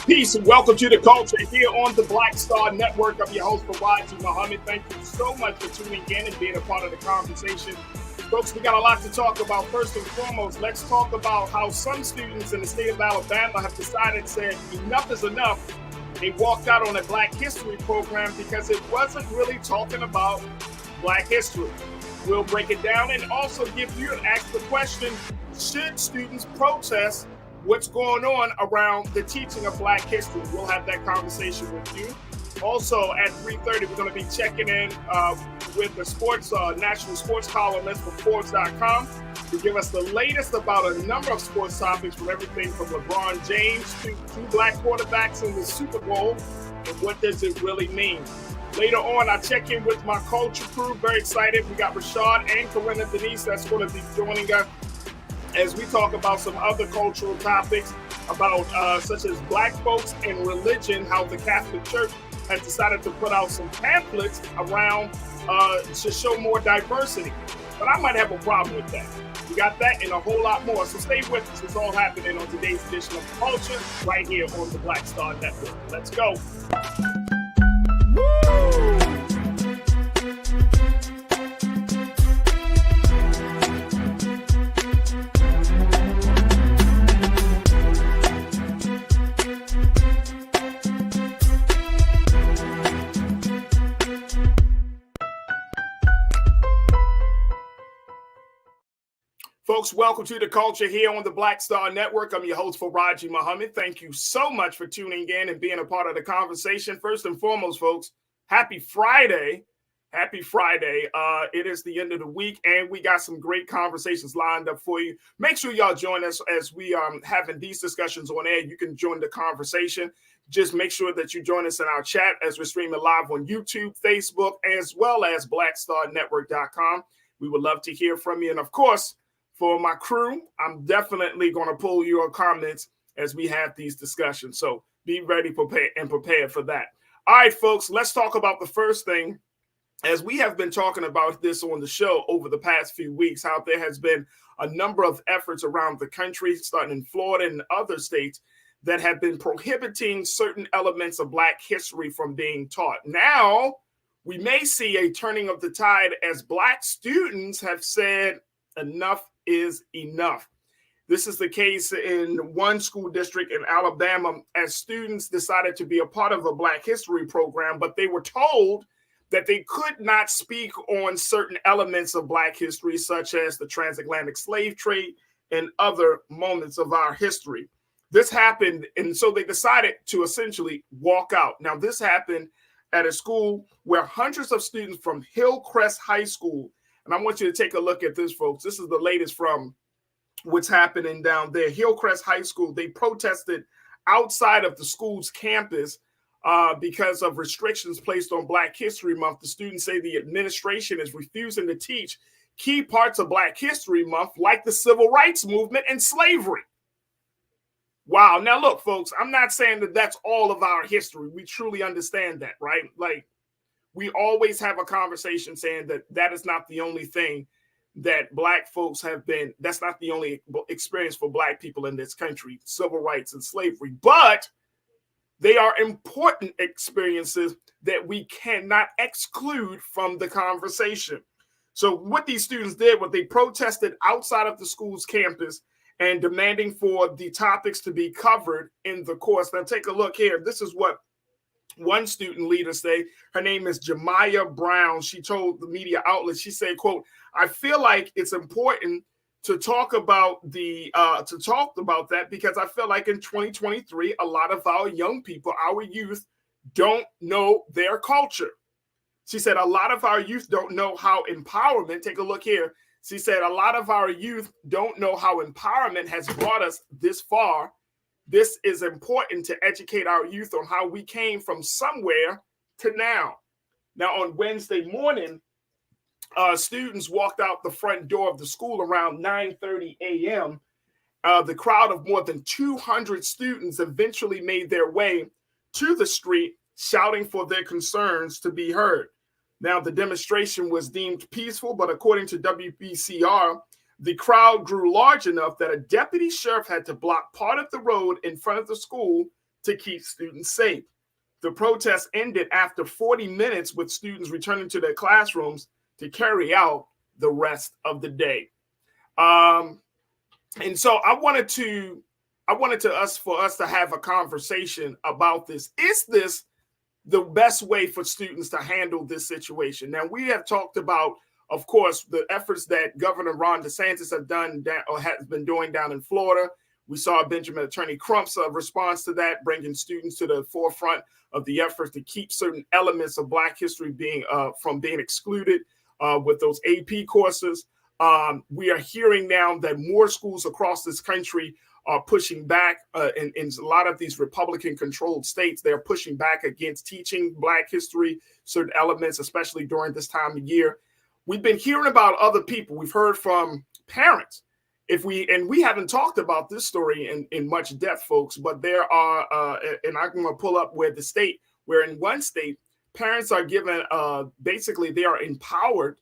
Peace and welcome to the culture here on the Black Star Network. I'm your host, Farajii. Thank you so much for tuning in and being a part of the conversation. Folks, we got a lot to talk about. First and foremost, let's talk about how some students in the state of Alabama have decided to say enough is enough. They walked out on a Black History program because it wasn't really talking about Black history. We'll break it down and also give you and ask the question, should students protest what's going on around the teaching of Black history? We'll have that conversation with you. Also at 3:30, we're going to be checking in with the sports national sports columnist from Forbes.com to give us the latest about a number of sports topics, from everything from LeBron James to two Black quarterbacks in the Super Bowl, and what does it really mean? Later on, I check in with my culture crew. Very excited. We got Rashad and Corinna Denise that's going to be joining us as we talk about some other cultural topics about such as Black folks and religion, how the Catholic Church has decided to put out some pamphlets around to show more diversity. But I might have a problem with that. We got that and a whole lot more. So stay with us. It's all happening on today's edition of Culture right here on the Black Star Network. Let's go. Woo! Folks, welcome to the culture here on the Black Star Network. I'm your host, Farajii. Thank you so much for tuning in and being a part of the conversation. First and foremost, folks, happy Friday. Happy Friday. It is the end of the week, and we got some great conversations lined up for you. Make sure y'all join us as we having these discussions on air. You can join the conversation. Just make sure that you join us in our chat as we're streaming live on YouTube, Facebook, as well as blackstarnetwork.com. We would love to hear from you. And of course, for my crew, I'm definitely going to pull your comments as we have these discussions. So be ready, prepared for that. All right, folks, let's talk about the first thing. As we have been talking about this on the show over the past few weeks, how there has been a number of efforts around the country, starting in Florida and other states, that have been prohibiting certain elements of Black history from being taught. Now, we may see a turning of the tide as Black students have said enough is enough. This is the case in one school district in Alabama, as students decided to be a part of a Black history program, but they were told that they could not speak on certain elements of Black history, such as the transatlantic slave trade and other moments of our history. This happened, and so they decided to essentially walk out. Now, this happened at a school where hundreds of students from Hillcrest High School, and I want you to take a look at this, folks. This is the latest from what's happening down there. Hillcrest High School, they protested outside of the school's campus because of restrictions placed on Black History Month. The students say the administration is refusing to teach key parts of Black History Month, like the civil rights movement and slavery. Wow. Now, look, folks, I'm not saying that that's all of our history. We truly understand that, right? Like, we always have a conversation saying that that is not the only thing that Black folks have been. That's not the only experience for Black people in this country, civil rights and slavery. But they are important experiences that we cannot exclude from the conversation. So what these students did was they protested outside of the school's campus and demanding for the topics to be covered in the course. Now, take a look here. This is what one student leader say. Her name is Jemiah Brown. She told the media outlet, she said, quote, "I feel like it's important to talk about that because I feel like in 2023, a lot of our young people, our youth, don't know their culture." She said, a lot of our youth don't know how empowerment, take a look here. She said, a lot of our youth don't know how empowerment has brought us this far. This is important to educate our youth on how we came from somewhere to now. Now, on Wednesday morning, students walked out the front door of the school around 9:30 a.m. The crowd of more than 200 students eventually made their way to the street, shouting for their concerns to be heard. Now, the demonstration was deemed peaceful, but according to WBCR, the crowd grew large enough that a deputy sheriff had to block part of the road in front of the school to keep students safe. The protest ended after 40 minutes with students returning to their classrooms to carry out the rest of the day. And so I wanted for us to have a conversation about this. Is this the best way for students to handle this situation? Now, we have talked about, of course, the efforts that Governor Ron DeSantis has been doing down in Florida. We saw Benjamin Attorney Crump's response to that, bringing students to the forefront of the efforts to keep certain elements of Black history from being excluded with those AP courses. We are hearing now that more schools across this country are pushing back in a lot of these Republican-controlled states. They're pushing back against teaching Black history, certain elements, especially during this time of year. We've been hearing about other people. We've heard from parents. We haven't talked about this story in much depth, folks, but there are, and I'm going to pull up where in one state, parents are given, basically they are empowered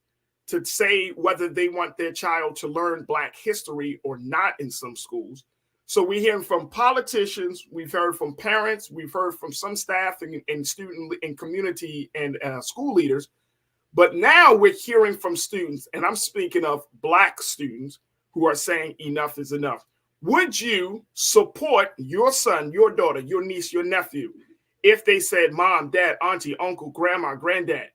to say whether they want their child to learn Black history or not in some schools. So we hear from politicians, we've heard from parents, we've heard from some staff and student and community and school leaders, but now we're hearing from students, and I'm speaking of Black students, who are saying enough is enough. Would you support your son, your daughter, your niece, your nephew, if they said, Mom, Dad, Auntie, Uncle, Grandma, Granddad,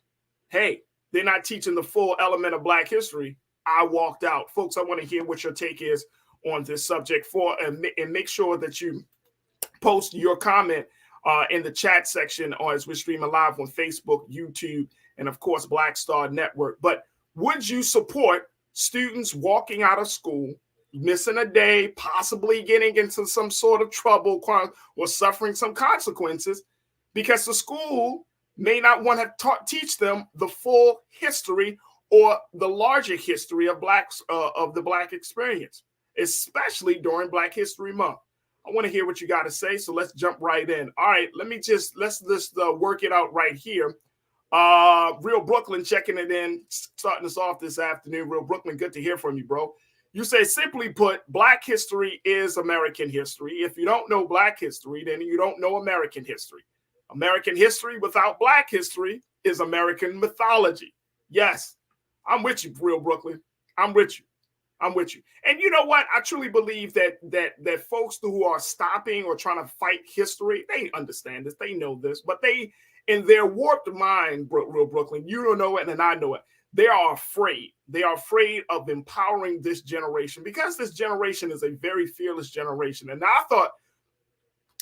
hey, they're not teaching the full element of Black history, I walked out? Folks, I want to hear what your take is on this subject and make sure that you post your comment in the chat section or as we're streaming live on Facebook, YouTube, and of course, Black Star Network. But would you support students walking out of school, missing a day, possibly getting into some sort of trouble or suffering some consequences because the school may not want to teach them the full history or the larger history of the Black experience, especially during Black History Month? I want to hear what you got to say, so let's jump right in. All right, let's just work it out right here. Real Brooklyn checking it in, starting us off this afternoon. Real Brooklyn, good to hear from you, bro. You say, simply put, Black history is American history. If you don't know Black history, then you don't know American history. American history without Black history is American mythology. Yes, I'm with you, Real Brooklyn. I'm with you. And you know what? I truly believe that folks who are stopping or trying to fight history, they understand this, they know this, but they, in their warped mind, Real Brooklyn, you don't know it and I know it. They are afraid. They are afraid of empowering this generation because this generation is a very fearless generation. And I thought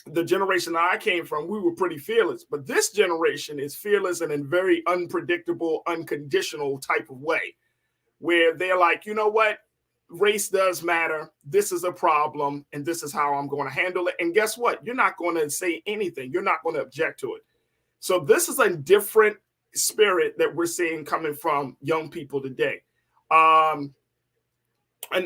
the generation that I came from, we were pretty fearless, but this generation is fearless and in very unpredictable, unconditional type of way, where they're like, you know what? Race does matter. This is a problem, and this is how I'm going to handle it. And guess what? You're not going to say anything. You're not going to object to it. So this is a different spirit that we're seeing coming from young people today. And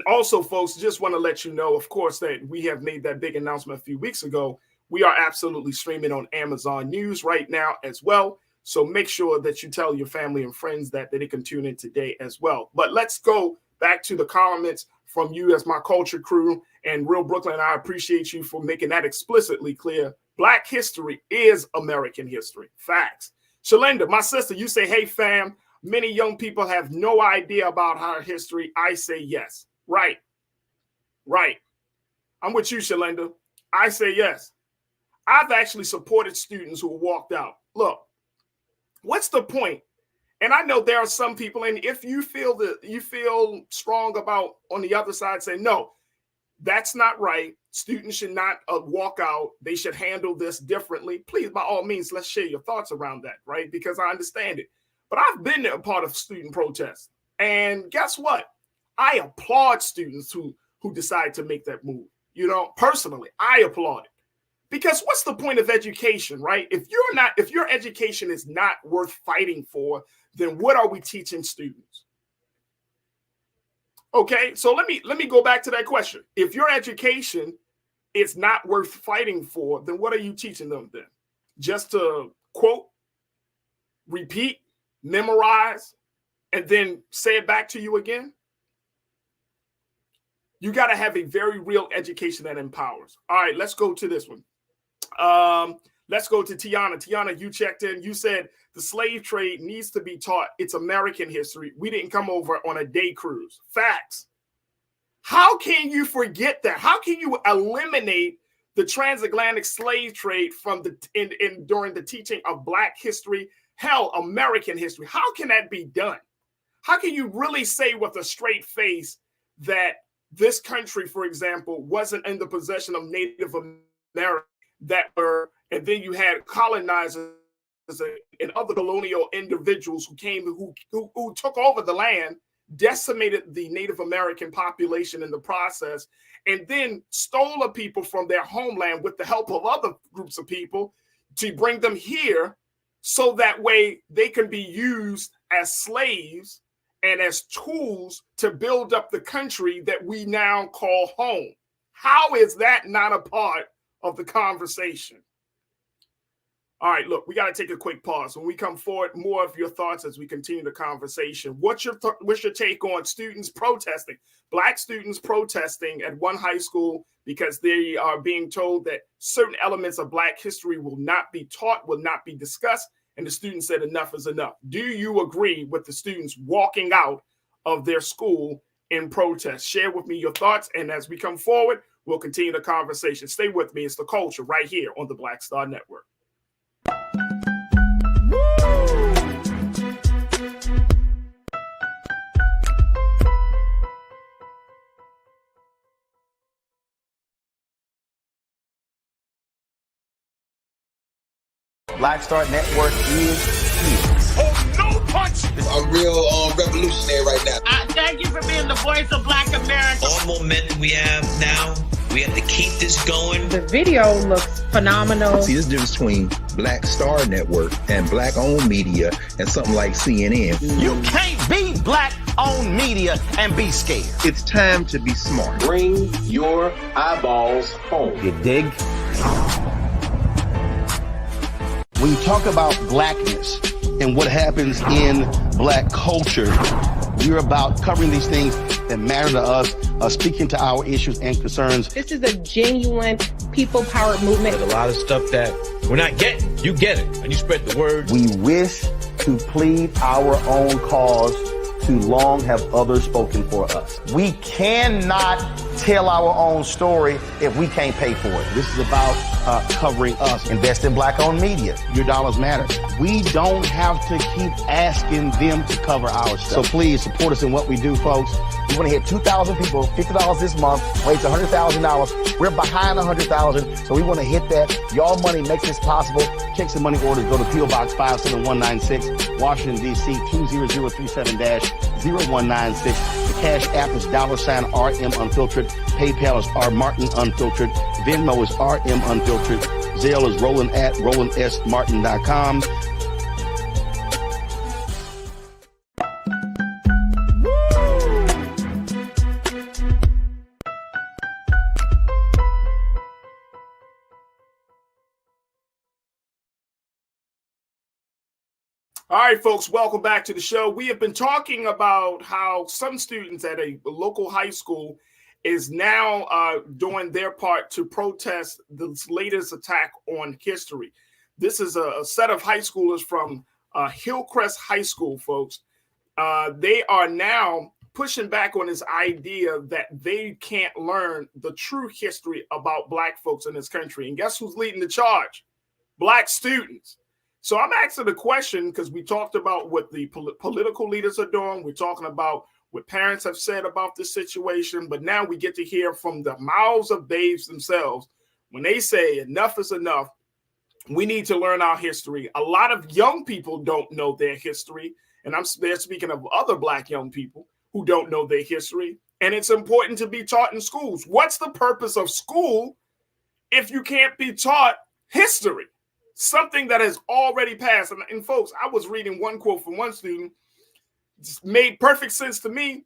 also, folks, just want to let you know, of course, that we have made that big announcement a few weeks ago. We are absolutely streaming on Amazon News right now as well. So make sure that you tell your family and friends that they can tune in today as well. But let's go back to the comments from you as my culture crew. And Real Brooklyn, I appreciate you for making that explicitly clear. Black history is American history. Facts. Shalinda, my sister, you say, hey, fam, many young people have no idea about our history. I say yes. Right. I'm with you, Shalinda. I say yes. I've actually supported students who walked out. Look, what's the point? And I know there are some people, and if you feel strong about on the other side, say, no, that's not right. Students should not walk out. They should handle this differently. Please, by all means, let's share your thoughts around that, right? Because I understand it. But I've been a part of student protests. And guess what? I applaud students who decide to make that move. You know, personally, I applaud it. Because what's the point of education, right? If your education is not worth fighting for, then what are we teaching students? Okay, so let me go back to that question. If your education is not worth fighting for, then what are you teaching them then? Just to quote, repeat, memorize, and then say it back to you again? You got to have a very real education that empowers. All right, let's go to this one. Let's go to Tiana. Tiana, you checked in. You said the slave trade needs to be taught. It's American history. We didn't come over on a day cruise. Facts. How can you forget that? How can you eliminate the transatlantic slave trade from during the teaching of Black history, hell, American history? How can that be done? How can you really say with a straight face that this country, for example, wasn't in the possession of Native Americans and then you had colonizers and other colonial individuals who came, who took over the land, decimated the Native American population in the process, and then stole the people from their homeland with the help of other groups of people to bring them here so that way they can be used as slaves and as tools to build up the country that we now call home. How is that not a part of the conversation? All right, look, we got to take a quick pause. When we come forward, more of your thoughts as we continue the conversation. What's your take on students protesting, Black students protesting at one high school because they are being told that certain elements of Black history will not be taught, will not be discussed, and the students said enough is enough. Do you agree with the students walking out of their school in protest? Share with me your thoughts, and as we come forward, we'll continue the conversation. Stay with me. It's The Culture right here on the Black Star Network. Black Star Network is here. Oh, no punch! I'm real revolutionary right now. Thank you for being the voice of Black America. All momentum we have now, we have to keep this going. The video looks phenomenal. See, this difference between Black Star Network and Black-owned media and something like CNN. You can't be Black-owned media and be scared. It's time to be smart. Bring your eyeballs home. You dig? When you talk about blackness and what happens in Black culture, we're about covering these things that matter to us, speaking to our issues and concerns. This is a genuine people-powered movement. There's a lot of stuff that we're not getting. You get it, and you spread the word. We wish to plead our own cause. Too long have others spoken for us. We cannot tell our own story if we can't pay for it. This is about covering us. Invest in Black-owned media. Your dollars matter. We don't have to keep asking them to cover our stuff. So please support us in what we do, folks. We want to hit 2,000 people, $50 this month, raise $100,000. We're behind 100,000, so we want to hit that. Y'all money makes this possible. Checks and money orders go to P.O. Box 57196, Washington, D.C. 20036-0196. The Cash App is $RM Unfiltered. PayPal is R Martin Unfiltered. Venmo is RM Unfiltered. Zelle is roland@rolandsmartin.com. All right, folks, welcome back to the show. We have been talking about how some students at a local high school is now doing their part to protest this latest attack on history. This is a set of high schoolers from Hillcrest High School, folks. They are now pushing back on this idea that they can't learn the true history about Black folks in this country. And guess who's leading the charge? Black students. So I'm asking the question because we talked about what the political leaders are doing. We're talking about what parents have said about this situation. But now we get to hear from the mouths of babes themselves when they say enough is enough. We need to learn our history. A lot of young people don't know their history. And they're speaking of other Black young people who don't know their history. And it's important to be taught in schools. What's the purpose of school if you can't be taught history? Something that has already passed. And folks, I was reading one quote from one student. It made perfect sense to me.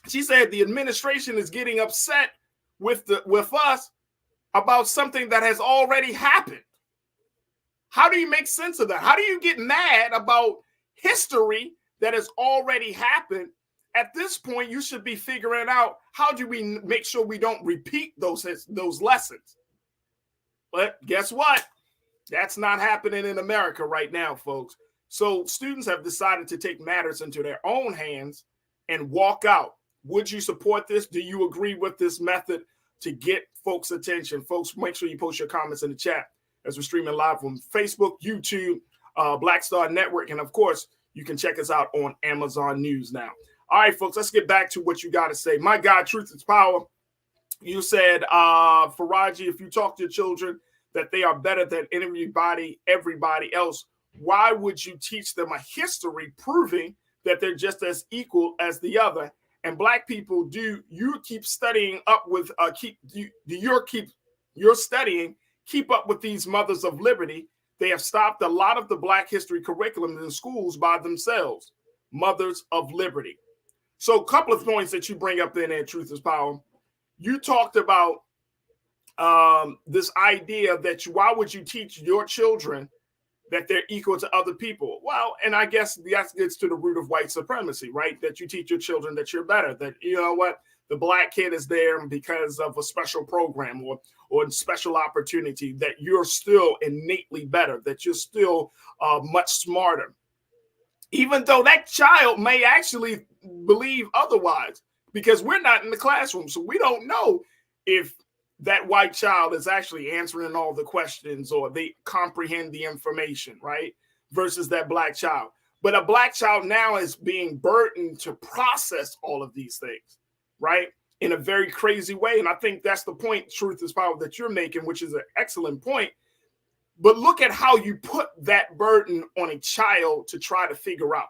She said the administration is getting upset with us about something that has already happened. How do you make sense of that? How do you get mad about history that has already happened? At this point, you should be figuring out how do we make sure we don't repeat those lessons. But guess what? That's not happening in America right now, folks. So students have decided to take matters into their own hands and walk out. Would you support this? Do you agree with this method to get folks' attention? Folks, make sure you post your comments in the chat as we're streaming live from Facebook, YouTube, Black Star Network, and of course, you can check us out on Amazon News now. All right, folks, let's get back to what you got to say. My God, truth is power. You said, Farajii, if you talk to your children that they are better than everybody else, why would you teach them a history proving that they're just as equal as the other? And Black people, do you keep studying up with you're studying keep up with these mothers of liberty? They have stopped a lot of the Black history curriculum in schools by themselves. Mothers of liberty. So a couple of points that you bring up in there, Truth is Power. You talked about this idea that why would you teach your children that they're equal to other people? Well, and I guess that gets to the root of white supremacy, right? That you teach your children that you're better, that, you know what, the Black kid is there because of a special program or special opportunity, that you're still innately better, that you're still much smarter. Even though that child may actually believe otherwise, because we're not in the classroom. So we don't know if that white child is actually answering all the questions or they comprehend the information, right? Versus that Black child. But a Black child now is being burdened to process all of these things, right? In a very crazy way. And I think that's the point, Truth is Power, that you're making, which is an excellent point. But look at how you put that burden on a child to try to figure out.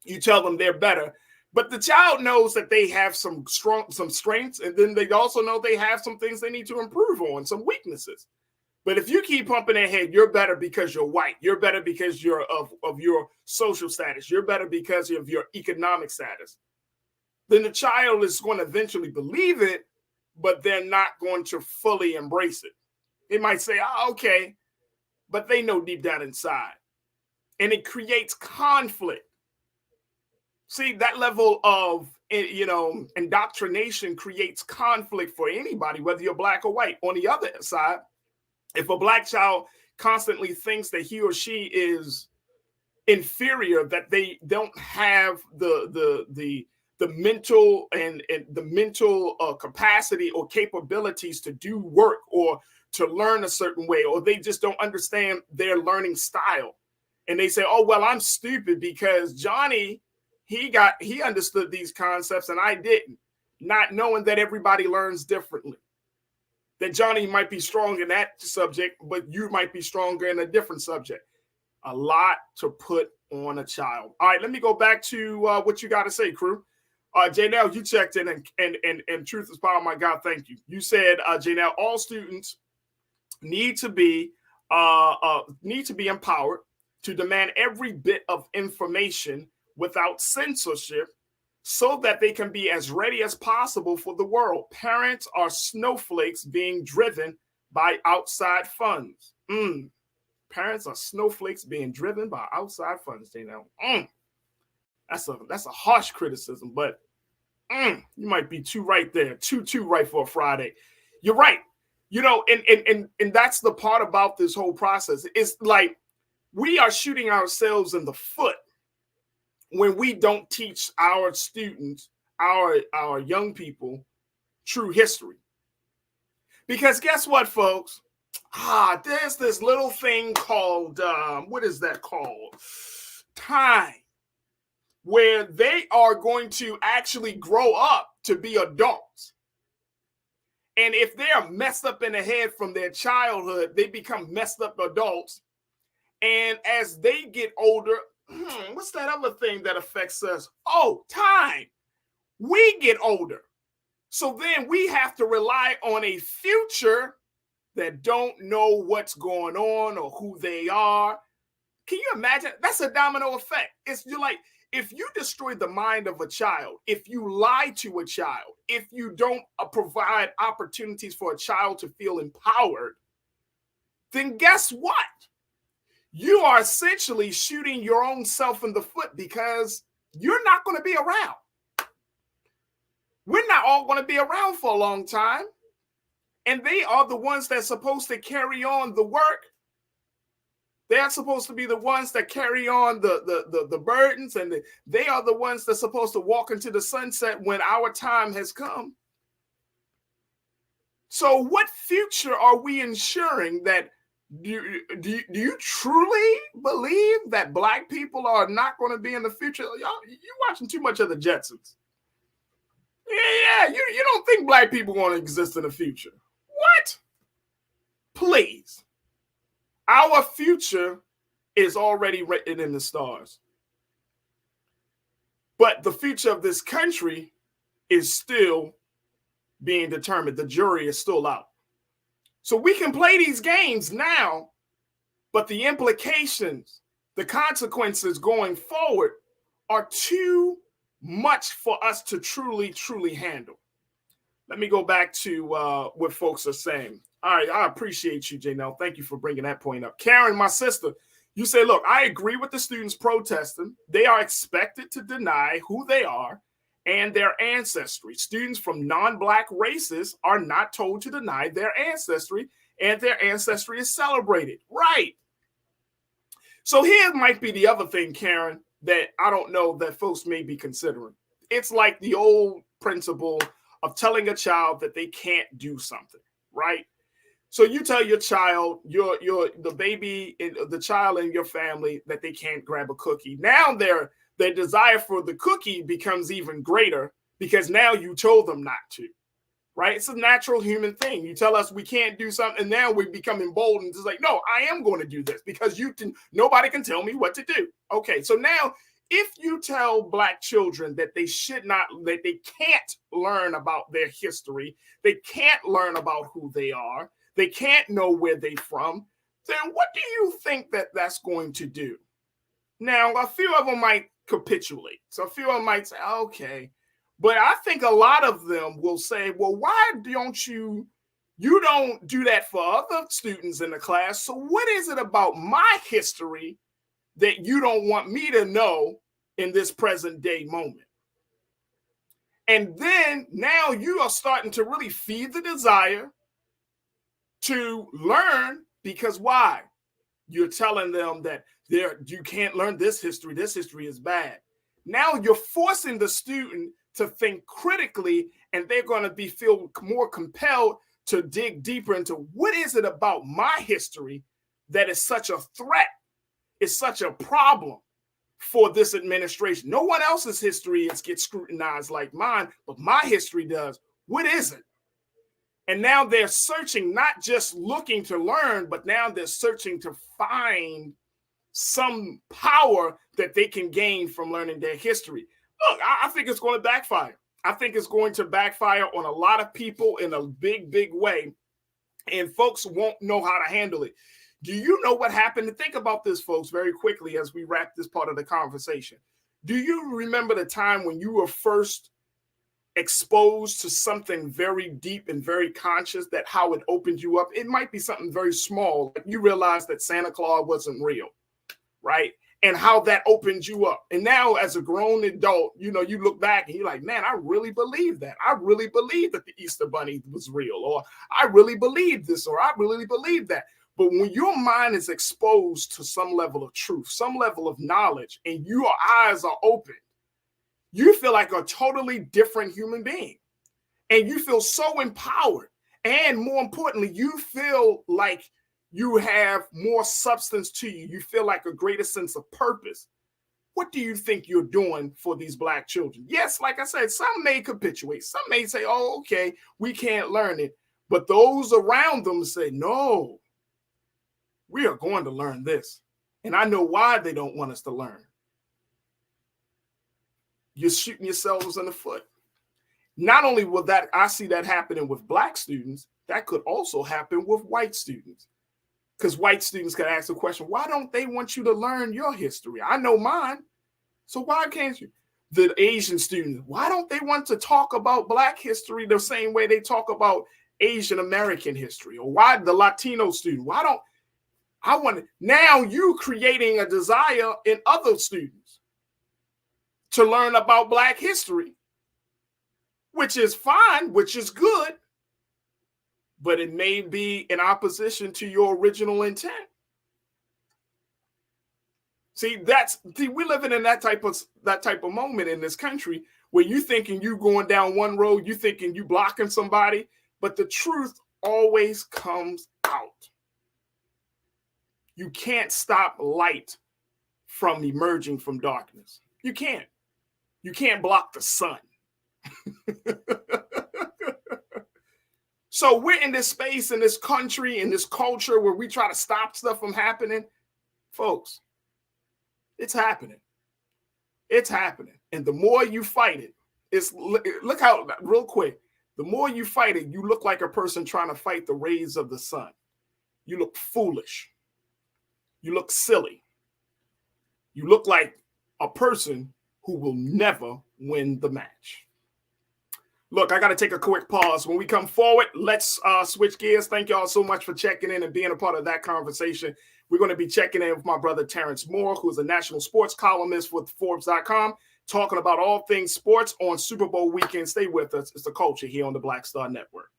You tell them they're better, but the child knows that they have some strengths, and then they also know they have some things they need to improve on, some weaknesses. But if you keep pumping their head, you're better because you're white, you're better because you're of your social status, you're better because of your economic status, then the child is going to eventually believe it, but they're not going to fully embrace it. They might say, oh, okay, but they know deep down inside. And it creates conflict. See, that level of, indoctrination creates conflict for anybody, whether you're Black or white. On the other side, if a Black child constantly thinks that he or she is inferior, that they don't have the mental and the mental capacity or capabilities to do work or to learn a certain way, or they just don't understand their learning style. And they say, oh, well, I'm stupid because Johnny, he understood these concepts and I didn't, not knowing that everybody learns differently. That Johnny might be strong in that subject, but you might be stronger in a different subject. A lot to put on a child. All right, let me go back to what you got to say, crew. Janelle, you checked in and Truth is Power. My God, thank you. You said, Janelle, all students need to be empowered to demand every bit of information without censorship so that they can be as ready as possible for the world. Parents are snowflakes being driven by outside funds. Parents are snowflakes being driven by outside funds, Janelle. That's a harsh criticism, but you might be too right there. Too right for a Friday. You're right. And that's the part about this whole process. It's like we are shooting ourselves in the foot when we don't teach our students, our young people, true history. Because guess what, folks? There's this little thing called, what is that called? Time. Where they are going to actually grow up to be adults. And if they are messed up in the head from their childhood, they become messed up adults. And as they get older, what's that other thing that affects us? Oh, time. We get older. So then we have to rely on a future that don't know what's going on or who they are. Can you imagine? That's a domino effect. It's you're like, if you destroy the mind of a child, if you lie to a child, if you don't provide opportunities for a child to feel empowered, then guess what? You are essentially shooting your own self in the foot because you're not going to be around. We're not all going to be around for a long time. And they are the ones that's supposed to carry on the work. They're supposed to be the ones that carry on the burdens, and they are the ones that's supposed to walk into the sunset when our time has come. So what future are we ensuring that? Do you truly believe that Black people are not going to be in the future? Y'all, you're watching too much of the Jetsons. Yeah, you don't think Black people are going to exist in the future. What? Please. Our future is already written in the stars. But the future of this country is still being determined. The jury is still out. So we can play these games now, but the implications, the consequences going forward are too much for us to truly handle. Let me go back to what folks are saying. All right, I appreciate you, Janelle. Thank you for bringing that point up. Karen, my sister, you say, look, I agree with the students protesting. They are expected to deny who they are and their ancestry. Students from non-Black races are not told to deny their ancestry, and their ancestry is celebrated. Right. So here might be the other thing, Karen, that I don't know that folks may be considering. It's like the old principle of telling a child that they can't do something, right? So you tell your child, the baby, the child in your family, that they can't grab a cookie. Now their desire for the cookie becomes even greater because now you told them not to, right? It's a natural human thing. You tell us we can't do something, and now we become emboldened. It's like, no, I am going to do this because nobody can tell me what to do. Okay, so now if you tell Black children that they can't learn about their history, they can't learn about who they are, they can't know where they're from, then what do you think that that's going to do? Now, a few of them might capitulate. So a few of them might say, okay. But I think a lot of them will say, well, why don't you don't do that for other students in the class? So what is it about my history that you don't want me to know in this present day moment? And then now you are starting to really feed the desire to learn, because why? You're telling them that you can't learn this history is bad. Now you're forcing the student to think critically, and they're going to feel more compelled to dig deeper into what is it about my history that is such a threat, is such a problem for this administration. No one else's history gets scrutinized like mine, but my history does. What is it? And now they're searching, not just looking to learn, but now they're searching to find some power that they can gain from learning their history. Look, I think it's going to backfire. I think it's going to backfire on a lot of people in a big way, and folks won't know how to handle it. Do you know what happened? And think about this, folks, very quickly as we wrap this part of the conversation. Do you remember the time when you were first exposed to something very deep and very conscious, that how it opened you up? It might be something very small. Like you realized that Santa Claus wasn't real, right? And how that opened you up. And now as a grown adult, you look back and you're like, man, I really believe that. I really believe that the Easter Bunny was real, or I really believe this, or I really believe that. But when your mind is exposed to some level of truth, some level of knowledge, and your eyes are open, you feel like a totally different human being. And you feel so empowered. And more importantly, you feel like you have more substance to you. You feel like a greater sense of purpose. What do you think you're doing for these Black children? Yes, like I said, some may capitulate. Some may say, oh, okay, we can't learn it. But those around them say, no, we are going to learn this. And I know why they don't want us to learn. You're shooting yourselves in the foot. Not only will that, I see that happening with Black students, that could also happen with white students. Because white students can ask the question, why don't they want you to learn your history? I know mine. So why can't you? The Asian students, why don't they want to talk about Black history the same way they talk about Asian American history? Or why the Latino student? Now you creating a desire in other students to learn about Black history, which is fine, which is good. but it may be in opposition to your original intent. See, we're living in that type of moment in this country where you thinking you going down one road, you thinking you blocking somebody, but the truth always comes out. You can't stop light from emerging from darkness. You can't. You can't block the sun. So we're in this space, in this country, in this culture where we try to stop stuff from happening. Folks, it's happening. It's happening. And the more you fight it, look how, real quick, the more you fight it, you look like a person trying to fight the rays of the sun. You look foolish. You look silly. You look like a person who will never win the match. Look, I got to take a quick pause. When we come forward, let's switch gears. Thank y'all so much for checking in and being a part of that conversation. We're going to be checking in with my brother Terrence Moore, who is a national sports columnist with Forbes.com, talking about all things sports on Super Bowl weekend. Stay with us. It's The Culture here on the Black Star Network.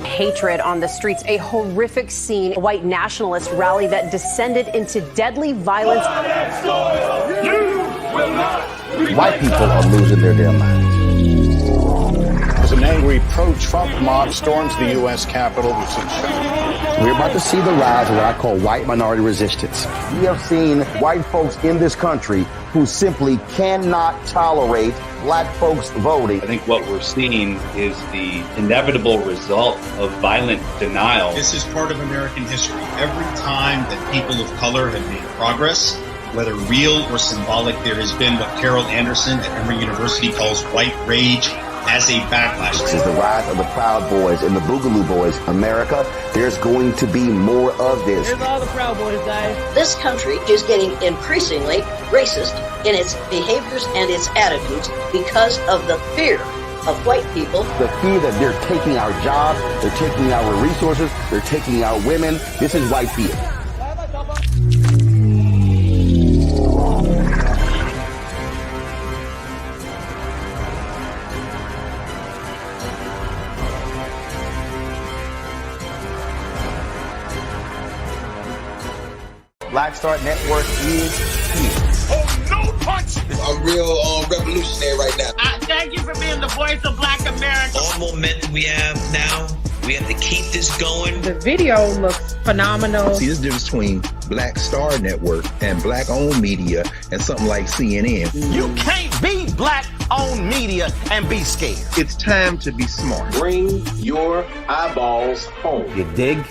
Hatred on the streets, a horrific scene, a white nationalist rally that descended into deadly violence. White people are losing their damn minds. As an angry pro-Trump mob storms the U.S. Capitol, We're about to see the rise of what I call white minority resistance. We have seen white folks in this country who simply cannot tolerate black folks voting. I think what we're seeing is the inevitable result of violent denial. This is part of American history. Every time that people of color have made progress, whether real or symbolic, there has been what Carol Anderson at Emory University calls white rage as a backlash. This is the rise of the Proud Boys and the Boogaloo Boys. America, there's going to be more of this. Here's all the Proud Boys, guys. This country is getting increasingly racist in its behaviors and its attitudes because of the fear of white people. The fear that they're taking our jobs, they're taking our resources, they're taking our women. This is white fear. Black Star Network is here. Oh, no punch! I'm real revolutionary right now. Thank you for being the voice of Black America. All momentum we have now, we have to keep this going. The video looks phenomenal. See, there's a difference between Black Star Network and black-owned media and something like CNN. You can't be black-owned media and be scared. It's time to be smart. Bring your eyeballs home. You dig?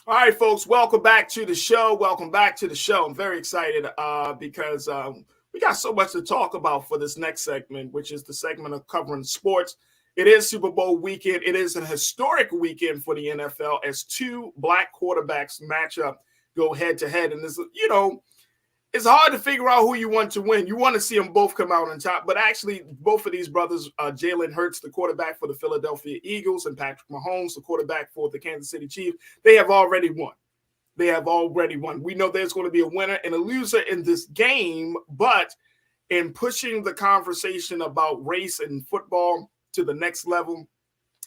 All right, folks, welcome back to the show. Welcome back to the show. I'm very excited because we got so much to talk about for this next segment, which is the segment of covering sports. It is Super Bowl weekend. It is a historic weekend for the NFL as two black quarterbacks match up, go head to head. And this, it's hard to figure out who you want to win. You want to see them both come out on top, but actually both of these brothers, Jalen Hurts, the quarterback for the Philadelphia Eagles, and Patrick Mahomes, the quarterback for the Kansas City Chiefs, they have already won. They have already won. We know there's going to be a winner and a loser in this game, but in pushing the conversation about race and football to the next level,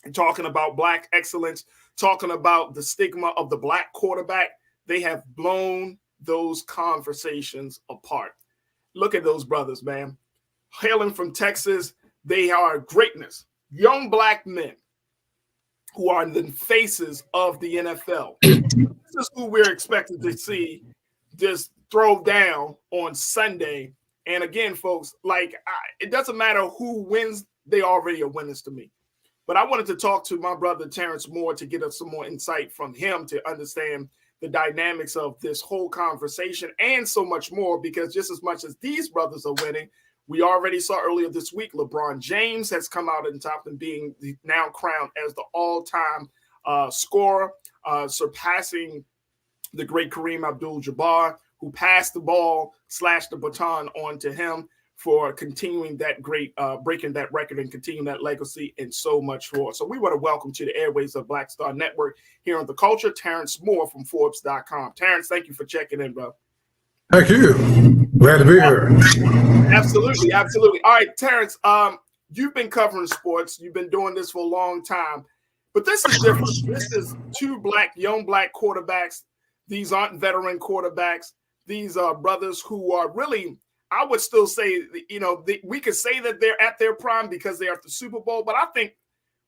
and talking about black excellence, talking about the stigma of the black quarterback, they have blown those conversations apart. Look at those brothers, man. Hailing from Texas, they are greatness. Young black men who are the faces of the NFL. This is who we're expected to see just throw down on Sunday. And again, folks, it doesn't matter who wins, they already are winners to me. But I wanted to talk to my brother Terrence Moore to get us some more insight from him to understand the dynamics of this whole conversation and so much more, because just as much as these brothers are winning, We already saw earlier this week, LeBron James has come out on top and being now crowned as the all-time scorer, surpassing the great Kareem Abdul-Jabbar, who passed the ball, slashed the baton on to him for continuing that great, breaking that record and continuing that legacy and so much more. So we want to welcome to the airways of Black Star Network here on The Culture, Terrence Moore from Forbes.com. Terrence, thank you for checking in, bro. Thank you. Glad to be here. Absolutely, absolutely. All right, Terrence, you've been covering sports. You've been doing this for a long time. But this is different. This is two young black quarterbacks. These aren't veteran quarterbacks. These are brothers who are really, I would still say, we could say that they're at their prime because they're at the Super Bowl, but I think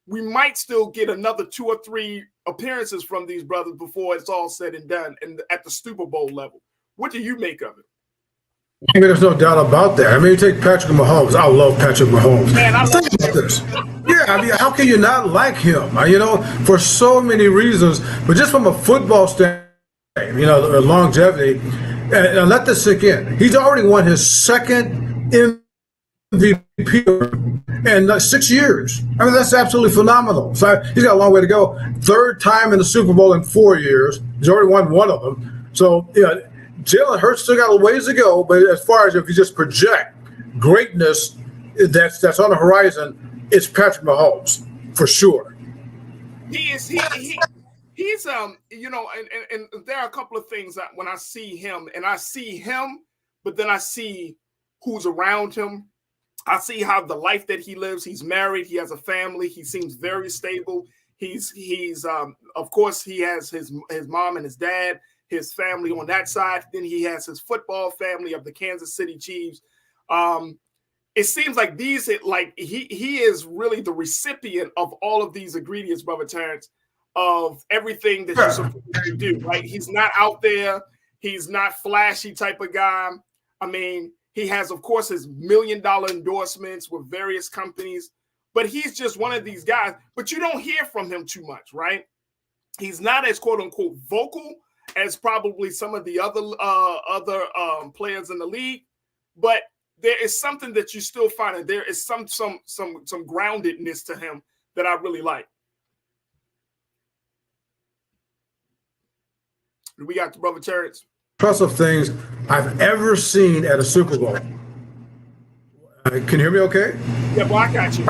we might still get another 2 or 3 appearances from these brothers before it's all said and done and at the Super Bowl level. What do you make of it? I mean, there's no doubt about that. I mean, you take Patrick Mahomes. I love Patrick Mahomes. Man, I think about this. Yeah, I mean, how can you not like him? For so many reasons, but just from a football standpoint, longevity, and let this sink in. He's already won his second MVP in 6 years. I mean, that's absolutely phenomenal. So he's got a long way to go. Third time in the Super Bowl in 4 years. He's already won one of them. So, Jalen Hurts still got a ways to go, but as far as if you just project greatness that's on the horizon, it's Patrick Mahomes for sure. He's and there are a couple of things that when I see him, but then I see who's around him. I see how the life that he lives. He's married. He has a family. He seems very stable. He's of course he has his mom and his dad, his family on that side. Then he has his football family of the Kansas City Chiefs. It seems like he is really the recipient of all of these ingredients, Brother Terrence, of everything that you're supposed to do, right? He's not out there. He's not flashy type of guy. I mean, he has, of course, his $1 million endorsements with various companies, but he's just one of these guys. But you don't hear from him too much, right? He's not as quote unquote vocal as probably some of the other players in the league, but there is something that you still find, and there is some groundedness to him that I really like. We got the Brother Terrence. Impressive things I've ever seen at a Super Bowl. Can you hear me okay? Yeah, well, I got you.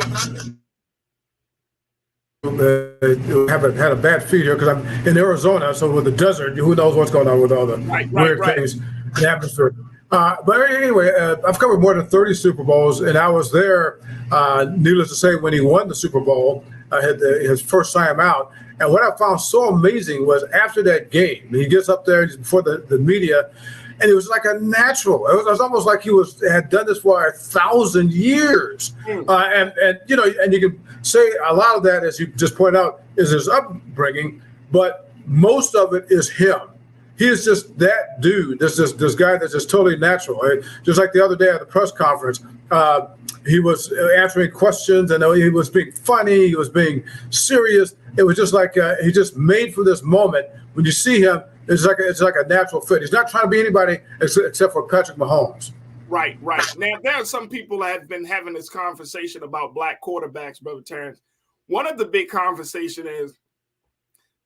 Had a bad feed here because I'm in Arizona, so with the desert, who knows what's going on with all the weird things in the atmosphere. But anyway, I've covered more than 30 Super Bowls, and I was there, needless to say, when he won the Super Bowl, his first time out. And what I found so amazing was after that game, he gets up there before the media, and it was like a natural. It was almost like he had done this for 1,000 years. And you can say a lot of that, as you just pointed out, is his upbringing, but most of it is him. He is just that dude, this guy that's just totally natural. Just like the other day at the press conference, he was answering questions, and he was being funny, he was being serious. It was just like he just made for this moment. When you see him, it's like a natural fit. He's not trying to be anybody except for Patrick Mahomes. Right. Now, there are some people that have been having this conversation about black quarterbacks, Brother Terrence. One of the big conversation is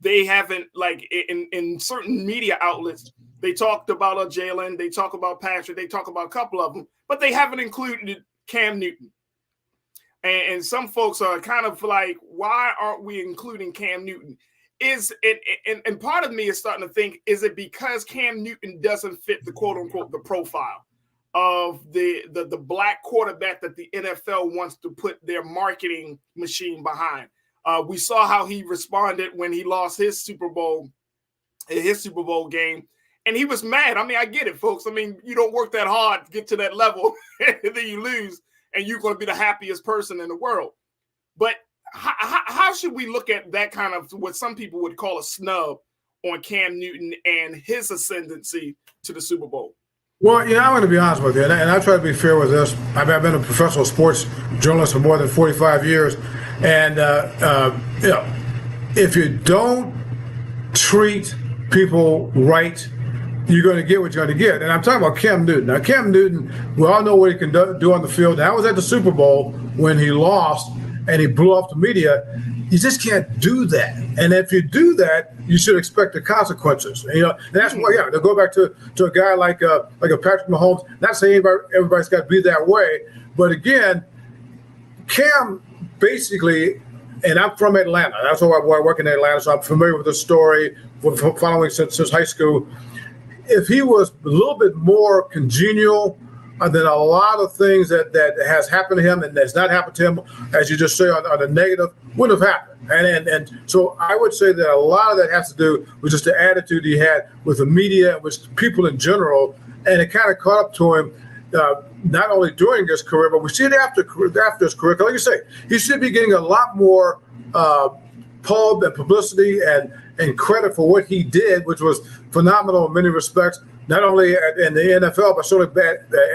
they haven't, like in certain media outlets, they talked about Jalen, they talk about Patrick, they talk about a couple of them, but they haven't included Cam Newton. And some folks are kind of like, why aren't we including Cam Newton? And part of me is starting to think, is it because Cam Newton doesn't fit the quote unquote the profile of the black quarterback that the NFL wants to put their marketing machine behind? We saw how he responded when he lost his Super Bowl game, and he was mad. I mean, I get it, folks. I mean, you don't work that hard to get to that level, and then you lose, and you're going to be the happiest person in the world. But how should we look at that kind of what some people would call a snub on Cam Newton and his ascendancy to the Super Bowl? Well, I'm going to be honest with you, and I try to be fair with this. I've been a professional sports journalist for more than 45 years, and if you don't treat people right you're going to get what you're going to get. And I'm talking about Cam Newton. Now, Cam Newton, we all know what he can do on the field. And I was at the Super Bowl when he lost and he blew off the media. You just can't do that. And if you do that, you should expect the consequences. And, and that's why, they'll go back to a guy like a Patrick Mahomes. Not saying everybody's got to be that way, but again, Cam basically, and I'm from Atlanta. That's why I work in Atlanta, so I'm familiar with the story, following since high school. If he was a little bit more congenial, then a lot of things that has happened to him and that's not happened to him, as you just say, on the negative, wouldn't have happened. And so I would say that a lot of that has to do with just the attitude he had with the media and with people in general, and it kind of caught up to him not only during his career, but we see it after his career. Like you say, he should be getting a lot more pub and publicity and credit for what he did, which was phenomenal in many respects, not only in the NFL, but certainly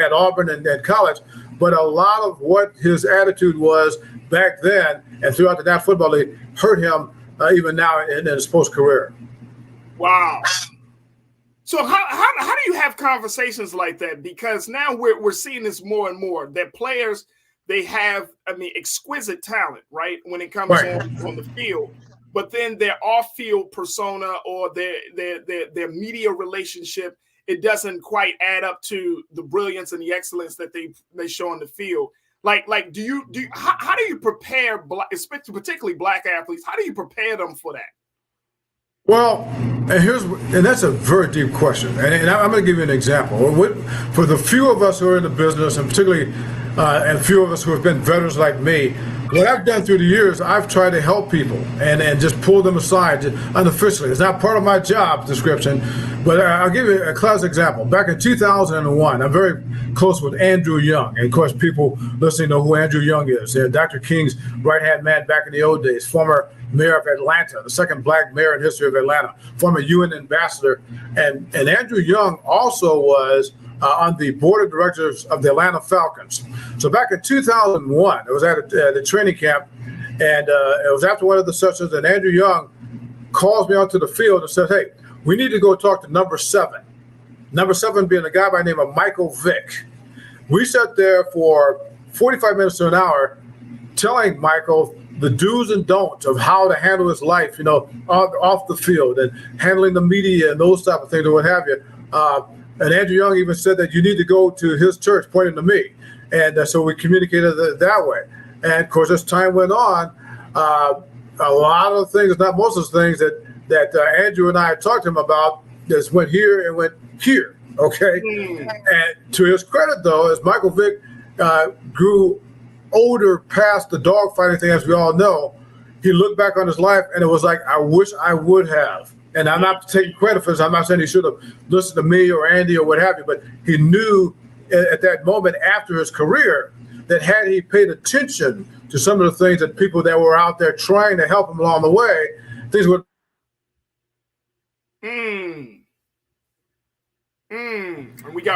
at Auburn and college, but a lot of what his attitude was back then and throughout the National Football League hurt him even now in his post-career. Wow. So how do you have conversations like that? Because now we're seeing this more and more, that players, they have, exquisite talent, right, when it comes on the field. But then their off-field persona or their media relationship, it doesn't quite add up to the brilliance and the excellence that they show on the field. Like, how do you prepare particularly black athletes? How do you prepare them for that? Well, and that's a very deep question. And I'm going to give you an example. For the few of us who are in the business, and particularly and few of us who have been veterans like me, what I've done through the years, I've tried to help people and just pull them aside unofficially. It's not part of my job description, but I'll give you a classic example. Back in 2001, I'm very close with Andrew Young. And of course, people listening know who Andrew Young is. Dr. King's right-hand man back in the old days, former mayor of Atlanta, the second black mayor in history of Atlanta, former UN ambassador. And Andrew Young also was on the board of directors of the Atlanta Falcons. So back in 2001, it was at the training camp, and it was after one of the sessions, and Andrew Young calls me onto the field and says, "Hey, we need to go talk to number 7. Number 7 being a guy by the name of Michael Vick." We sat there for 45 minutes to an hour telling Michael the do's and don'ts of how to handle his life, off the field and handling the media and those type of things or what have you. And Andrew Young even said that you need to go to his church, pointing to me. And so we communicated that way. And of course, as time went on, a lot of things, not most of the things that Andrew and I had talked to him about, just went here and went here. Okay. And to his credit, though, as Michael Vick grew older past the dogfighting thing, as we all know, he looked back on his life and it was like, I wish I would have. And I'm not taking credit for this. I'm not saying he should have listened to me or Andy or what have you, but he knew at that moment after his career that had he paid attention to some of the things that people that were out there trying to help him along the way, things would.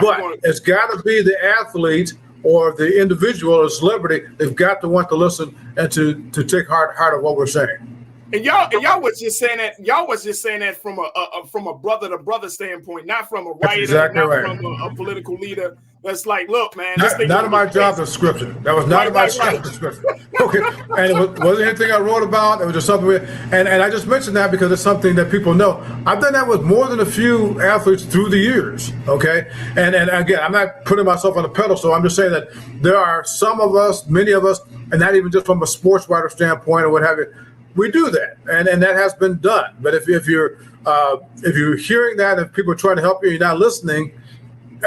But it's got to be the athlete or the individual or celebrity. They've got to want to listen and to take heart of what we're saying. And y'all was just saying that. Y'all was just saying that from a brother to brother standpoint, not from a writer, exactly not right. from a political leader. That's like, look, man. Not in my job description. That was not in my job description. Okay, and it wasn't anything I wrote about. It was just something. And I just mentioned that because it's something that people know. I've done that with more than a few athletes through the years. Okay, and again, I'm not putting myself on a pedestal. I'm just saying that there are some of us, many of us, and not even just from a sports writer standpoint or what have you. We do that, and that has been done. But if you're hearing that, if people are trying to help you, you're not listening.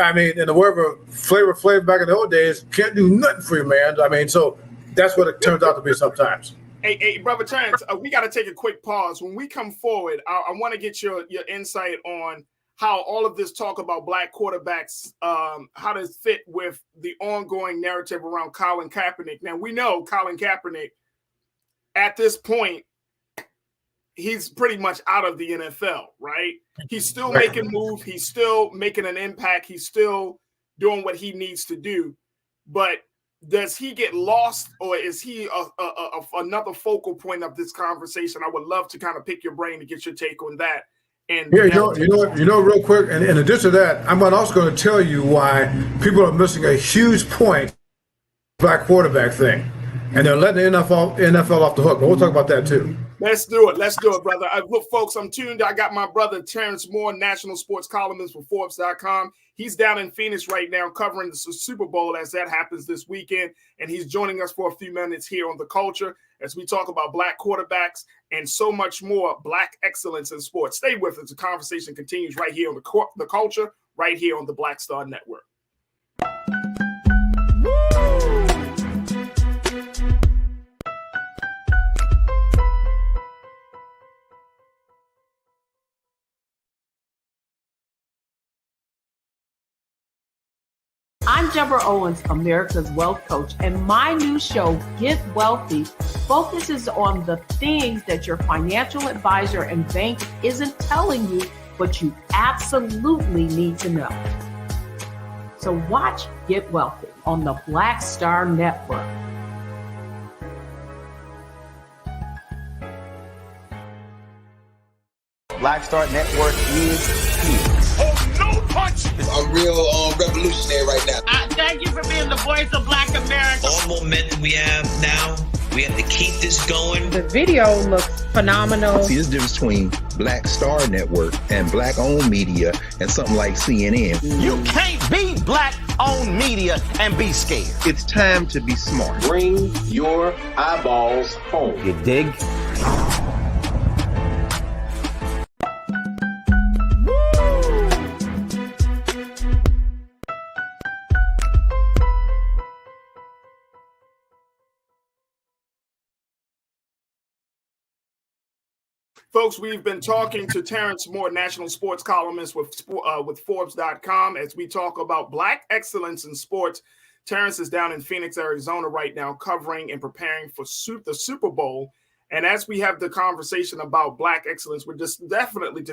I mean, in the word of Flavor Flav back in the old days, can't do nothing for you, man. I mean, so that's what it turns out to be sometimes. Hey, Brother Terrence, we got to take a quick pause. When we come forward, I want to get your insight on how all of this talk about black quarterbacks, how does it fit with the ongoing narrative around Colin Kaepernick. Now, we know Colin Kaepernick, at this point, he's pretty much out of the NFL, right? He's still making moves. He's still making an impact. He's still doing what he needs to do. But does he get lost, or is he another focal point of this conversation? I would love to kind of pick your brain to get your take on that. And yeah, real quick, and in addition to that, I'm also going to tell you why people are missing a huge point, black quarterback thing, and they're letting the NFL off the hook. But we'll talk about that too. Let's do it, brother. Look, folks, I'm tuned. I got my brother Terrence Moore, national sports columnist for Forbes.com. He's down in Phoenix right now covering the Super Bowl as that happens this weekend, and he's joining us for a few minutes here on The Culture as we talk about black quarterbacks and so much more, black excellence in sports. Stay with us. The conversation continues right here on The Culture, right here on the Black Star Network. I'm Deborah Owens, America's Wealth Coach, and my new show, Get Wealthy, focuses on the things that your financial advisor and bank isn't telling you, but you absolutely need to know. So watch Get Wealthy on the Black Star Network. Black Star Network is here. Oh, no punch! I'm real revolutionary right now. Thank you for being the voice of Black America. All momentum we have now, we have to keep this going. The video looks phenomenal. See, there's a difference between Black Star Network and black-owned media and something like CNN. You can't be black-owned media and be scared. It's time to be smart. Bring your eyeballs home. You dig? Folks, we've been talking to Terrence Moore, national sports columnist with Forbes.com, as we talk about black excellence in sports. Terrence is down in Phoenix, Arizona right now, covering and preparing for the Super Bowl. And as we have the conversation about black excellence, we're just definitely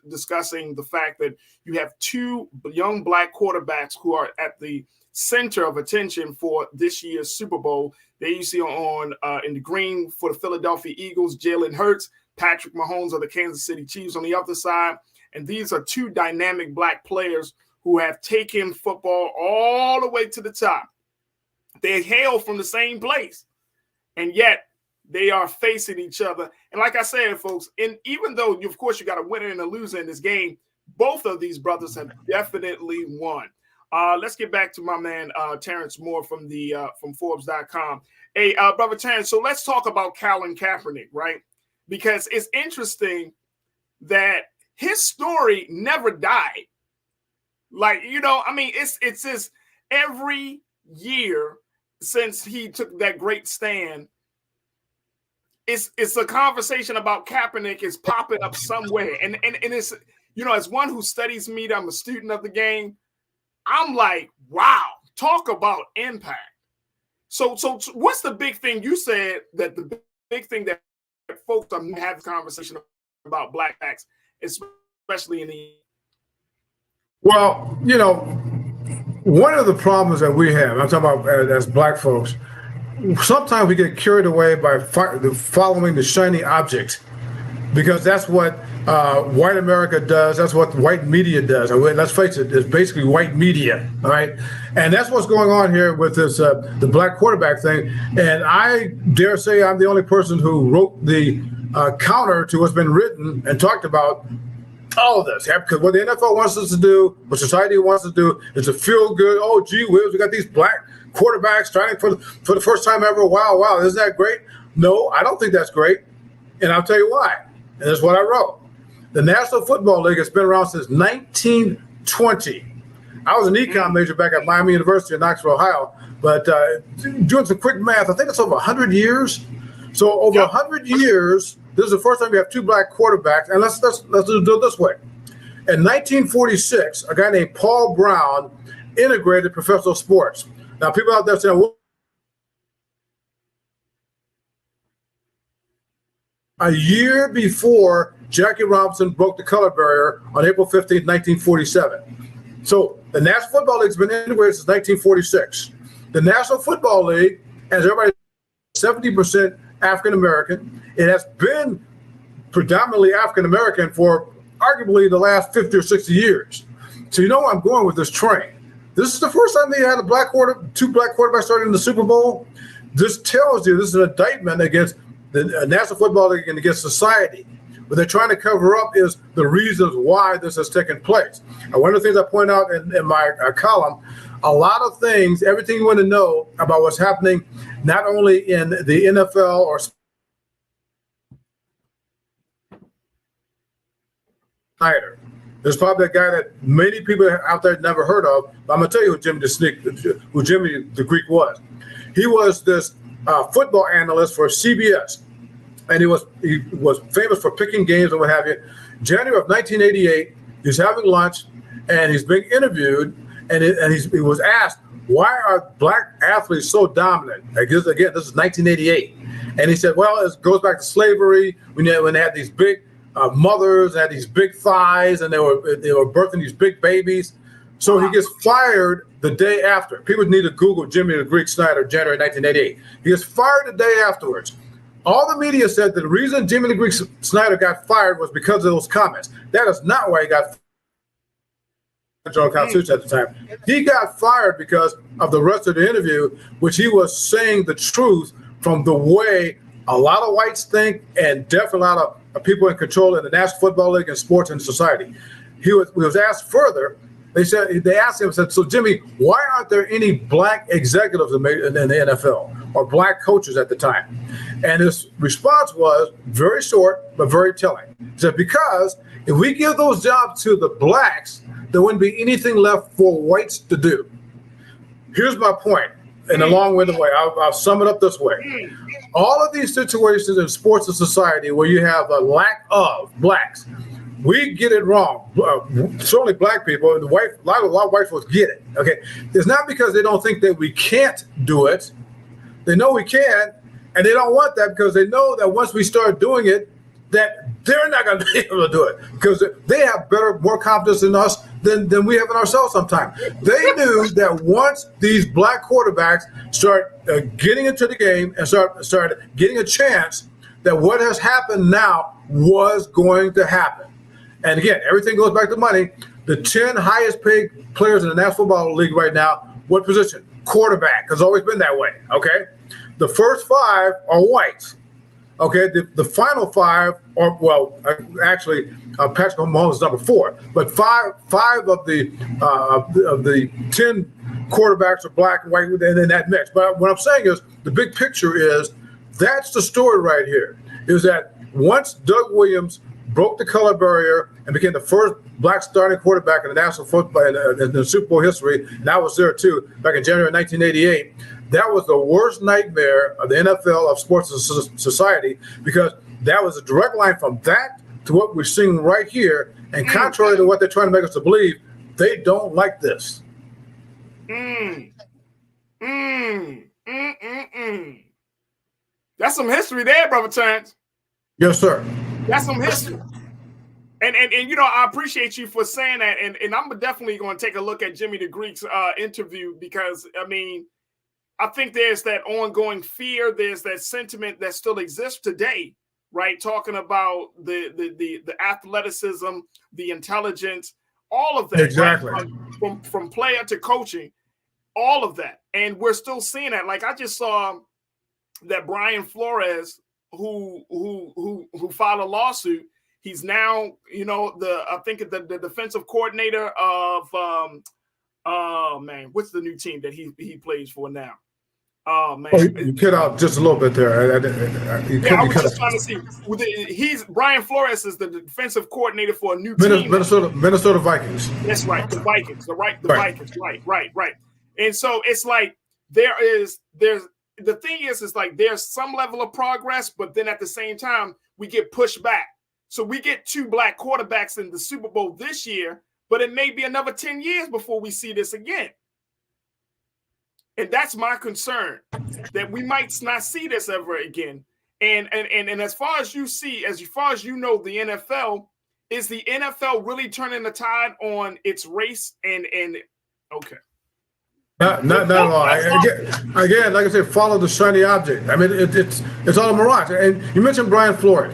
discussing the fact that you have two young black quarterbacks who are at the center of attention for this year's Super Bowl. There you see on in the green for the Philadelphia Eagles, Jalen Hurts, Patrick Mahomes of the Kansas City Chiefs on the other side. And these are two dynamic black players who have taken football all the way to the top. They hail from the same place, and yet they are facing each other. And like I said, folks, and even though, of course, you got a winner and a loser in this game, both of these brothers have definitely won. Let's get back to my man, Terrence Moore from Forbes.com. Hey, brother Terrence, so let's talk about Colin Kaepernick, right? Because it's interesting that his story never died. Like, I mean, it's just every year since he took that great stand, it's a conversation about Kaepernick is popping up somewhere. And it's, as one who studies media, I'm a student of the game. I'm like, wow, talk about impact. So what's the big thing you said that the big thing that folks are having a conversation about black backs, especially in the... Well, one of the problems that we have, I'm talking about as black folks, sometimes we get carried away by following the shiny object, because that's what white America does. That's what white media does. Let's face it, it's basically white media, all right? And that's what's going on here with this the black quarterback thing. And I dare say I'm the only person who wrote the counter to what's been written and talked about all of this. Because what the NFL wants us to do, what society wants us to do, is to feel good. Oh, gee whiz, we got these black quarterbacks starting for the first time ever. Wow, isn't that great? No, I don't think that's great. And I'll tell you why. And that's what I wrote. The National Football League has been around since 1920. I was an econ major back at Miami University in Knoxville, Ohio. But doing some quick math, I think it's over 100 years. So over 100 years, this is the first time we have two black quarterbacks. And let's do it this way. In 1946, a guy named Paul Brown integrated professional sports. Now, people out there saying, well, a year before Jackie Robinson broke the color barrier on April 15, 1947. So the National Football League has been integrated since 1946. The National Football League, as everybody, 70% African American. It has been predominantly African American for arguably the last 50 or 60 years. So you know where I'm going with this train. This is the first time they had two black quarterbacks starting in the Super Bowl. This tells you this is an indictment against the National Football League and against society. What they're trying to cover up is the reasons why this has taken place. And one of the things I point out in my column, a lot of things, everything you want to know about what's happening, not only in the NFL or Snyder. There's probably a guy that many people out there never heard of. But I'm gonna tell you who Jimmy the Greek was. He was this football analyst for CBS, and he was famous for picking games and what have you. January of 1988, he's having lunch, and he's being interviewed, and he was asked, "Why are black athletes so dominant?" Again, this is 1988, and he said, "Well, it goes back to slavery when they had these big mothers had these big thighs, and they were birthing these big babies." So he gets fired the day after. People need to Google Jimmy the Greek Snyder, January 1988. He gets fired the day afterwards. All the media said that the reason Jimmy the Greek Snyder got fired was because of those comments. That is not why he got fired. General Constitution at the time. He got fired because of the rest of the interview, which he was saying the truth from the way a lot of whites think, and definitely a lot of people in control in the National Football League and sports and society. He was asked further. They asked him, said, "So Jimmy, why aren't there any black executives in the NFL or black coaches at the time?" And his response was very short but very telling. He said, "Because if we give those jobs to the blacks, there wouldn't be anything left for whites to do." Here's my point. In a long-winded way, I'll sum it up this way. All of these situations in sports and society where you have a lack of blacks, we get it wrong. Certainly black people, and a lot of white folks get it. Okay, it's not because they don't think that we can't do it. They know we can, and they don't want that because they know that once we start doing it, that they're not going to be able to do it because they have more confidence in us than we have in ourselves sometimes. They knew that once these black quarterbacks start getting into the game and start getting a chance, that what has happened now was going to happen. And again, everything goes back to money. The 10 highest paid players in the National Football League right now, what position? Quarterback. Has always been that way, okay? The first 5 are whites. Okay, the final 5 are, well, actually, Patrick Mahomes is number 4, but five of the 10 quarterbacks are black and white, and in that mix. But what I'm saying is, the big picture is that's the story right here. Is that once Doug Williams broke the color barrier and became the first black starting quarterback in the National Football in the Super Bowl history, and I was there too back in January 1988. That was the worst nightmare of the NFL, of sports and society, because that was a direct line from that to what we're seeing right here. And contrary to what they're trying to make us to believe, they don't like this. That's some history there, Brother Terrence. Yes, sir. That's some history. And you know, I appreciate you for saying that. And I'm definitely going to take a look at Jimmy the Greek's interview, because, I mean, I think there's that ongoing fear. There's that sentiment that still exists today, right? Talking about the athleticism, the intelligence, all of that. Exactly. Right? From player to coaching, all of that. And we're still seeing that. Like, I just saw that Brian Flores, who filed a lawsuit, he's now, you know, I think the defensive coordinator of oh man, what's the new team that he plays for now? Oh man, you cut out just a little bit there. I was just trying to see. Brian Flores is the defensive coordinator for a new team. Minnesota Vikings. That's right, the Vikings. Vikings. Right. And so it's like there's the thing is like there's some level of progress, but then at the same time we get pushed back. So we get 2 black quarterbacks in the Super Bowl this year, but it may be another 10 years before we see this again. And that's my concern, that we might not see this ever again. And as far as you know, the NFL, is the NFL really turning the tide on its race and okay. Not at all. Again, like I said, follow the shiny object. I mean, it's all a mirage. And you mentioned Brian Flores.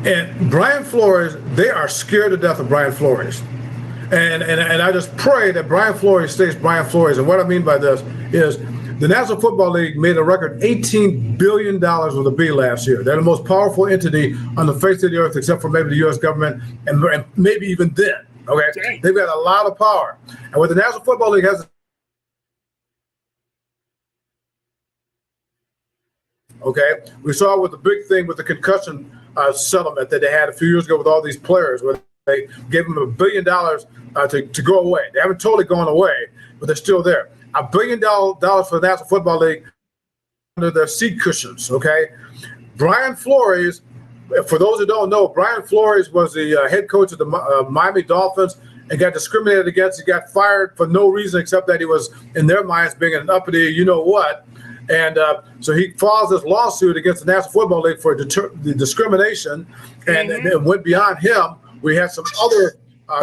And Brian Flores, they are scared to death of Brian Flores. And I just pray that Brian Flores stays Brian Flores. And what I mean by this is the National Football League made a record $18 billion with a B last year. They're the most powerful entity on the face of the earth, except for maybe the U.S. government, and maybe even then. Okay, dang. They've got a lot of power. And what the National Football League has, okay, we saw with the big thing with the concussion settlement that they had a few years ago with all these players, where they gave them $1 billion to go away. They haven't totally gone away, but they're still there. $1 billion for the National Football League under their seat cushions, okay? Brian Flores, for those who don't know, Brian Flores was the head coach of the Miami Dolphins and got discriminated against. He got fired for no reason except that he was, in their minds, being an uppity you-know-what. And so he files this lawsuit against the National Football League for the discrimination and went beyond him. We had some other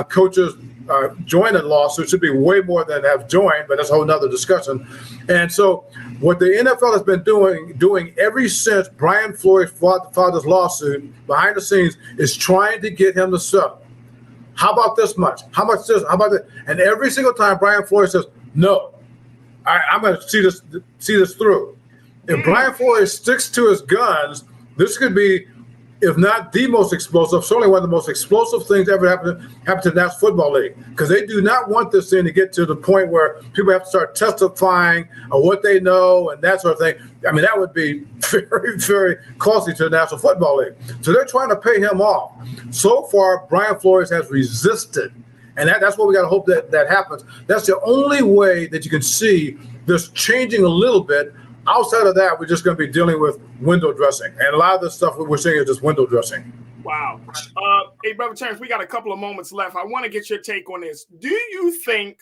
coaches join the lawsuit. Should be way more than have joined, but that's a whole nother discussion. And so what the NFL has been doing ever since Brian Flores filed this lawsuit behind the scenes is trying to get him to settle. How about this much? How much this? How about that? And every single time Brian Flores says, no, I'm going to see this through. If Brian Flores sticks to his guns, this could be, if not the most explosive, certainly one of the most explosive things ever happened to the National Football League, because they do not want this thing to get to the point where people have to start testifying on what they know and that sort of thing. I mean, that would be very, very costly to the National Football League. So they're trying to pay him off. So far, Brian Flores has resisted, and that's what we got to hope that happens. That's the only way that you can see this changing a little bit. Outside of that, we're just going to be dealing with window dressing. And a lot of this stuff we're seeing is just window dressing. Wow. Hey, Brother Terrence, we got a couple of moments left. I want to get your take on this. Do you think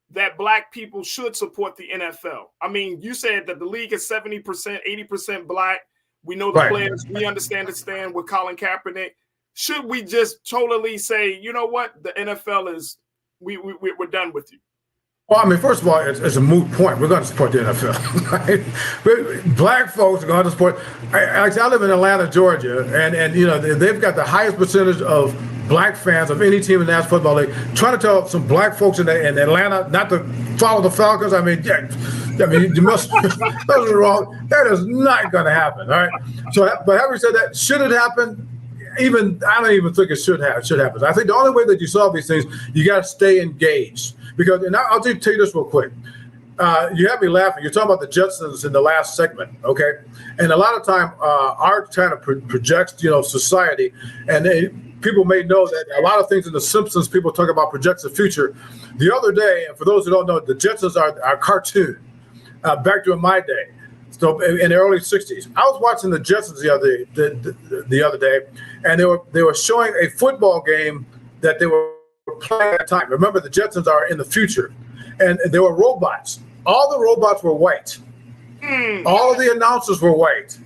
that black people should support the NFL? I mean, you said that the league is 70%, 80% black. We know the players. We understand the stand with Colin Kaepernick. Should we just totally say, you know what, the NFL is, we're done with you? Well, I mean, first of all, it's a moot point. We're going to support the NFL. Right? Black folks are going to support. I live in Atlanta, Georgia, and you know they've got the highest percentage of black fans of any team in the National Football League. Trying to tell some black folks in Atlanta not to follow the Falcons. I mean, you must. Those are wrong. That is not going to happen. All right. So, but having said that, should it happen? I don't even think it should happen. I think the only way that you solve these things, you got to stay engaged. Because, and I'll tell you this real quick. You have me laughing. You're talking about the Jetsons in the last segment, okay? And a lot of time, art kind of projects, society. And people may know that a lot of things in The Simpsons, people talk about projects the future. The other day, and for those who don't know, the Jetsons are a cartoon back during my day. So in the early 60s, I was watching the Jetsons the other day, and they were showing a football game that they were playing at the time. Remember, the Jetsons are in the future, and there were robots. All the robots were white. All of the announcers were white.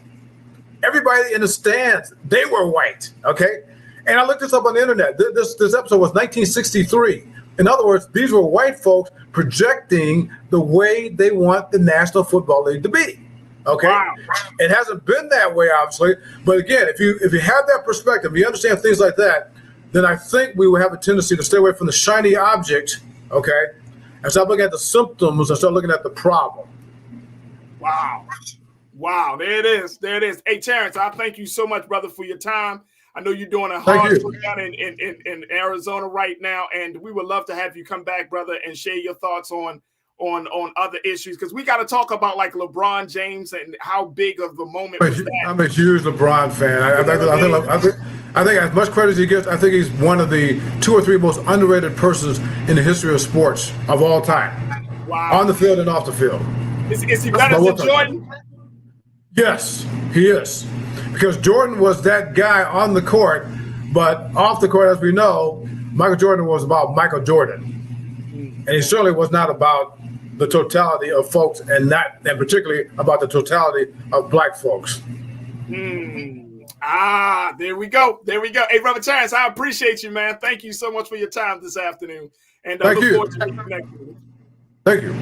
Everybody in the stands, they were white. Okay, and I looked this up on the internet. This episode was 1963. In other words, these were white folks projecting the way they want the National Football League to be. Okay, wow. It hasn't been that way, obviously. But again, if you have that perspective, you understand things like that, then I think we will have a tendency to stay away from the shiny object, okay, and start looking at the symptoms and start looking at the problem. Wow, there it is. Hey, Terrence, I thank you so much, brother, for your time. I know you're doing a hard work down in Arizona right now, and we would love to have you come back, brother, and share your thoughts on other issues, because we got to talk about like LeBron James and how big of the moment was that. I'm a huge LeBron fan. I think as much credit as he gets, I think he's one of the 2 or 3 most underrated persons in the history of sports of all time. Wow. On the field and off the field. Is he better than Jordan? Yes, he is. Because Jordan was that guy on the court, but off the court, as we know, Michael Jordan was about Michael Jordan. And he certainly was not about the totality of folks, and particularly about the totality of black folks. There we go. Hey, Brother Terrence, I appreciate you, man. Thank you so much for your time this afternoon. And I look forward to being connected with you. Thank you.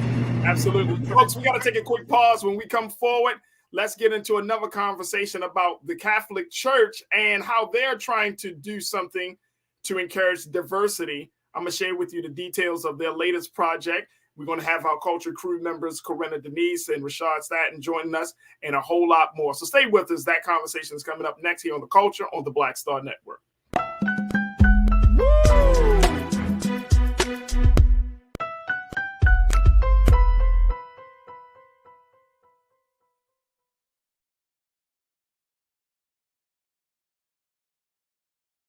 Absolutely. Folks, we got to take a quick pause. When we come forward, let's get into another conversation about the Catholic Church and how they're trying to do something to encourage diversity. I'm going to share with you the details of their latest project. We're going to have our culture crew members, Corinna Denise and Rashad Staten, joining us, and a whole lot more. So stay with us. That conversation is coming up next here on The Culture on the Black Star Network.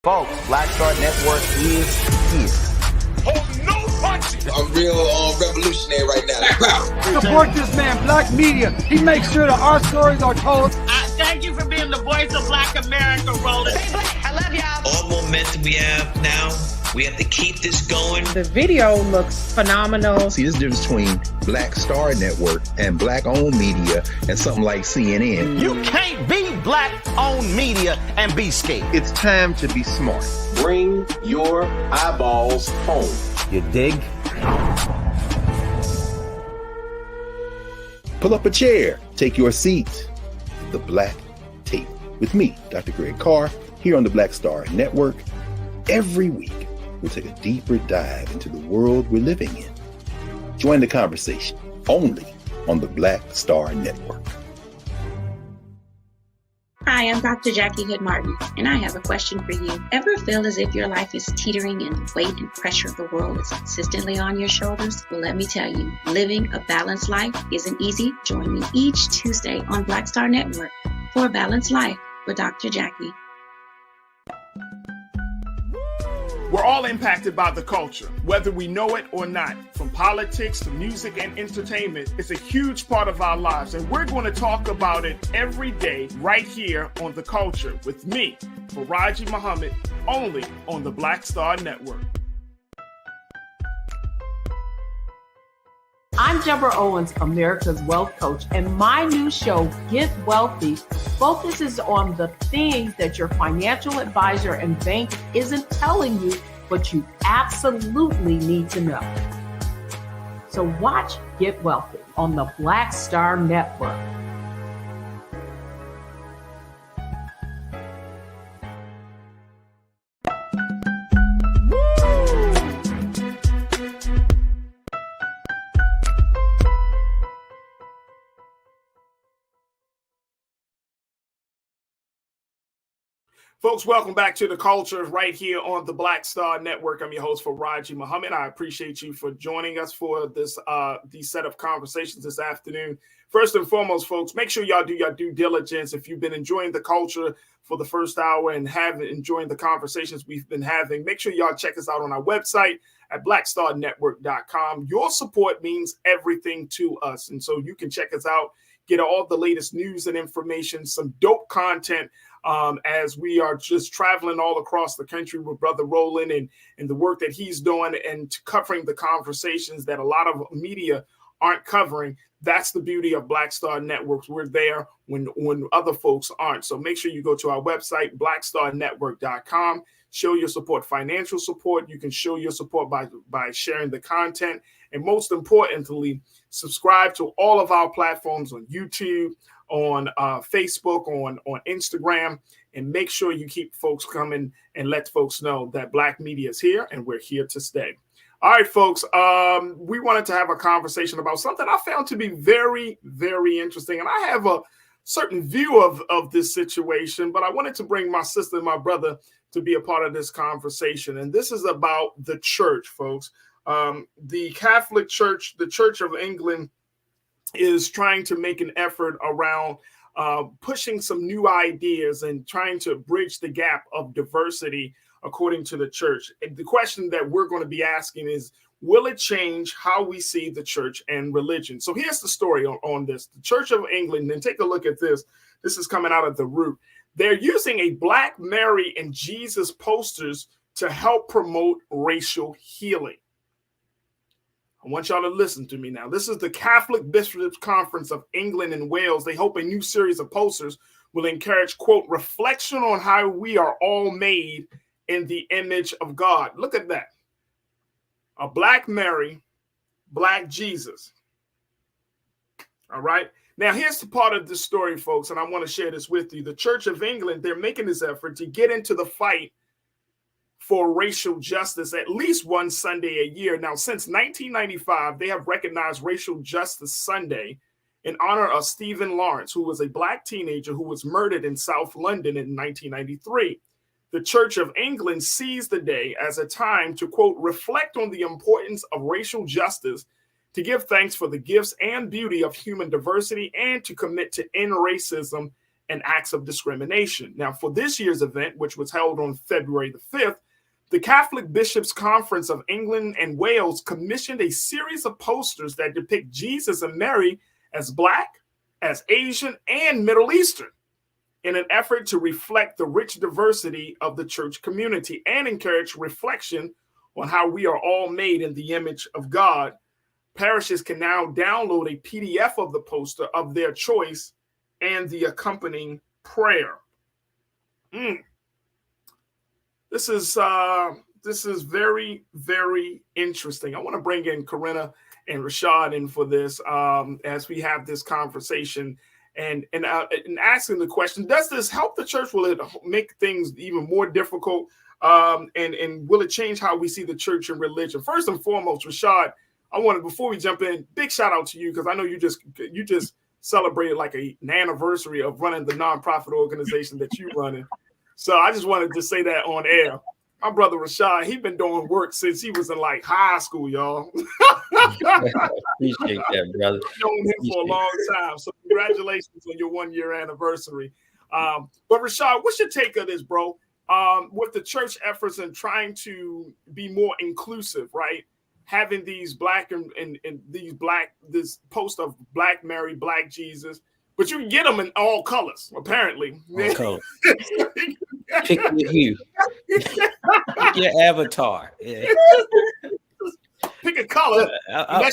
Folks, Black Star Network is here. Oh, no punches! I'm real revolutionary right now. Support this man, Black Media. He makes sure that our stories are told. Thank you for being the voice of Black America, Roland. Stay black. I love y'all. All momentum we have now, we have to keep this going. The video looks phenomenal. See, there's a difference between Black Star Network and Black-owned media and something like CNN. You can't be Black-owned media and be scared. It's time to be smart. Bring your eyeballs home. You dig? Pull up a chair. Take your seat. The Black Table. With me, Dr. Greg Carr, here on the Black Star Network. Every week, we'll take a deeper dive into the world we're living in. Join the conversation only on the Black Star Network. Hi, I'm Dr. Jackie Hood Martin, and I have a question for you. Ever feel as if your life is teetering and the weight and pressure of the world is consistently on your shoulders? Well, let me tell you, living a balanced life isn't easy. Join me each Tuesday on Black Star Network for A Balanced Life with Dr. Jackie. We're all impacted by the culture, whether we know it or not. From politics to music and entertainment, it's a huge part of our lives, and we're going to talk about it every day right here on The Culture with me, Farajii Muhammad, only on the Black Star Network. I'm Deborah Owens, America's Wealth Coach, and my new show, Get Wealthy, focuses on the things that your financial advisor and bank isn't telling you, but you absolutely need to know. So watch Get Wealthy on the Black Star Network. Folks, welcome back to The Culture right here on the Black Star Network. I'm your host, Farajii Muhammad. I appreciate you for joining us for this these set of conversations this afternoon. First and foremost, folks, make sure y'all do your due diligence. If you've been enjoying The Culture for the first hour and haven't enjoyed the conversations we've been having, make sure y'all check us out on our website at blackstarnetwork.com. Your support means everything to us. And so you can check us out, get all the latest news and information, some dope content, as we are just traveling all across the country with Brother Roland and the work that he's doing and covering the conversations that a lot of media aren't covering. That's the beauty of Black Star Networks. We're there when other folks aren't. So make sure you go to our website, blackstarnetwork.com. Show your support, financial support. You can show your support by sharing the content. And most importantly, subscribe to all of our platforms on YouTube, on Facebook, on Instagram, and make sure you keep folks coming and let folks know that Black media is here and we're here to stay. All right, folks, we wanted to have a conversation about something I found to be very, very interesting. And I have a certain view of this situation, but I wanted to bring my sister and my brother to be a part of this conversation. And this is about the church, folks. The Catholic Church, the Church of England, is trying to make an effort around pushing some new ideas and trying to bridge the gap of diversity according to the church. And the question that we're going to be asking is, will it change how we see the church and religion? So here's the story on this. The Church of England, and take a look at this. This is coming out of The Root. They're using a Black Mary and Jesus posters to help promote racial healing. I want y'all to listen to me now. This is the Catholic Bishops' Conference of England and Wales. They hope a new series of posters will encourage, quote, reflection on how we are all made in the image of God. Look at that. A Black Mary, Black Jesus. All right. Now, here's the part of the story, folks, and I want to share this with you. The Church of England, they're making this effort to get into the fight for racial justice at least one Sunday a year. Now, since 1995, they have recognized Racial Justice Sunday in honor of Stephen Lawrence, who was a Black teenager who was murdered in South London in 1993. The Church of England sees the day as a time to, quote, reflect on the importance of racial justice, to give thanks for the gifts and beauty of human diversity, and to commit to end racism and acts of discrimination. Now, for this year's event, which was held on February the 5th, the Catholic Bishops' Conference of England and Wales commissioned a series of posters that depict Jesus and Mary as Black, as Asian, and Middle Eastern, in an effort to reflect the rich diversity of the church community and encourage reflection on how we are all made in the image of God. Parishes can now download a PDF of the poster of their choice and the accompanying prayer. This is very, very interesting. I want to bring in Corinna and Rashad in for this as we have this conversation and asking the question: does this help the church? Will it make things even more difficult? And will it change how we see the church and religion? First and foremost, Rashad, I wanted, before we jump in, big shout out to you, because I know you just celebrated like an anniversary of running the nonprofit organization that you running. So I just wanted to say that on air. My brother Rashad, he been doing work since he was in like high school, y'all. Appreciate that, brother. I've known him for a long time. So congratulations on your 1-year anniversary. But Rashad, what's your take of this, bro? With the church efforts and trying to be more inclusive, right? Having these Black and this post of Black Mary, Black Jesus, but you can get them in all colors, apparently. All colors. Pick your hue. Pick your avatar. Yeah. Pick a color. I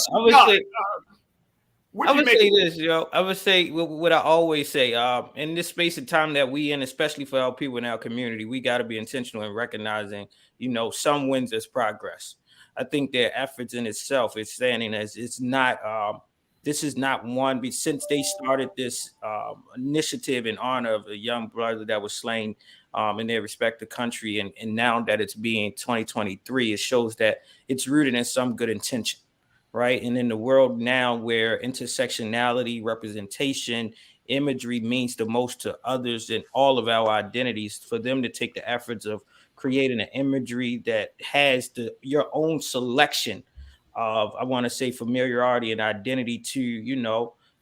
would say this, yo. I would say what I always say. In this space of time that we in, especially for our people in our community, we got to be intentional in recognizing, some wins as progress. I think their efforts in itself is standing as it's not. This is not one. Since they started this initiative in honor of a young brother that was slain in their respective country, and now that it's being 2023, it shows that it's rooted in some good intention, right? And in the world now where intersectionality, representation, imagery means the most to others in all of our identities, for them to take the efforts of creating an imagery that has your own selection of, I want to say, familiarity and identity to,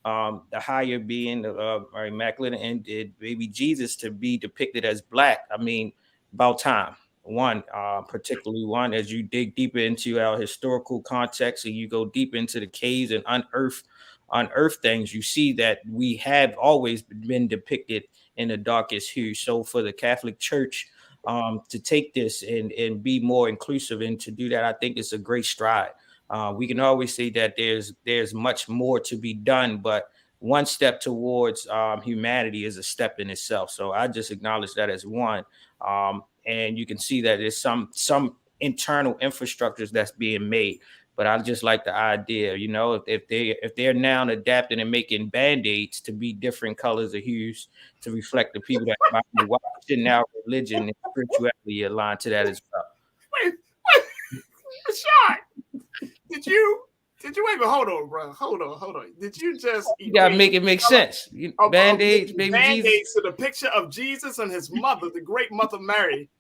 the higher being of our immaculate and baby Jesus to be depicted as Black. I mean, about time. Particularly one, as you dig deeper into our historical context and you go deep into the caves and unearth things, you see that we have always been depicted in the darkest hue. So for the Catholic Church to take this and be more inclusive and to do that, I think it's a great stride. We can always say that there's much more to be done, but one step towards humanity is a step in itself. So I just acknowledge that as one. And you can see that there's some internal infrastructures that's being made. But I just like the idea, if they're now adapting and making Band-Aids to be different colors or hues to reflect the people that might be watching, now religion and spirituality aligned to that as well. Wait, Rashad, did you even hold on, bro? Hold on. Did you just? You gotta make it make sense. Band-Aids, baby Band-Aids Jesus. to the picture of Jesus and his mother, the great Mother Mary.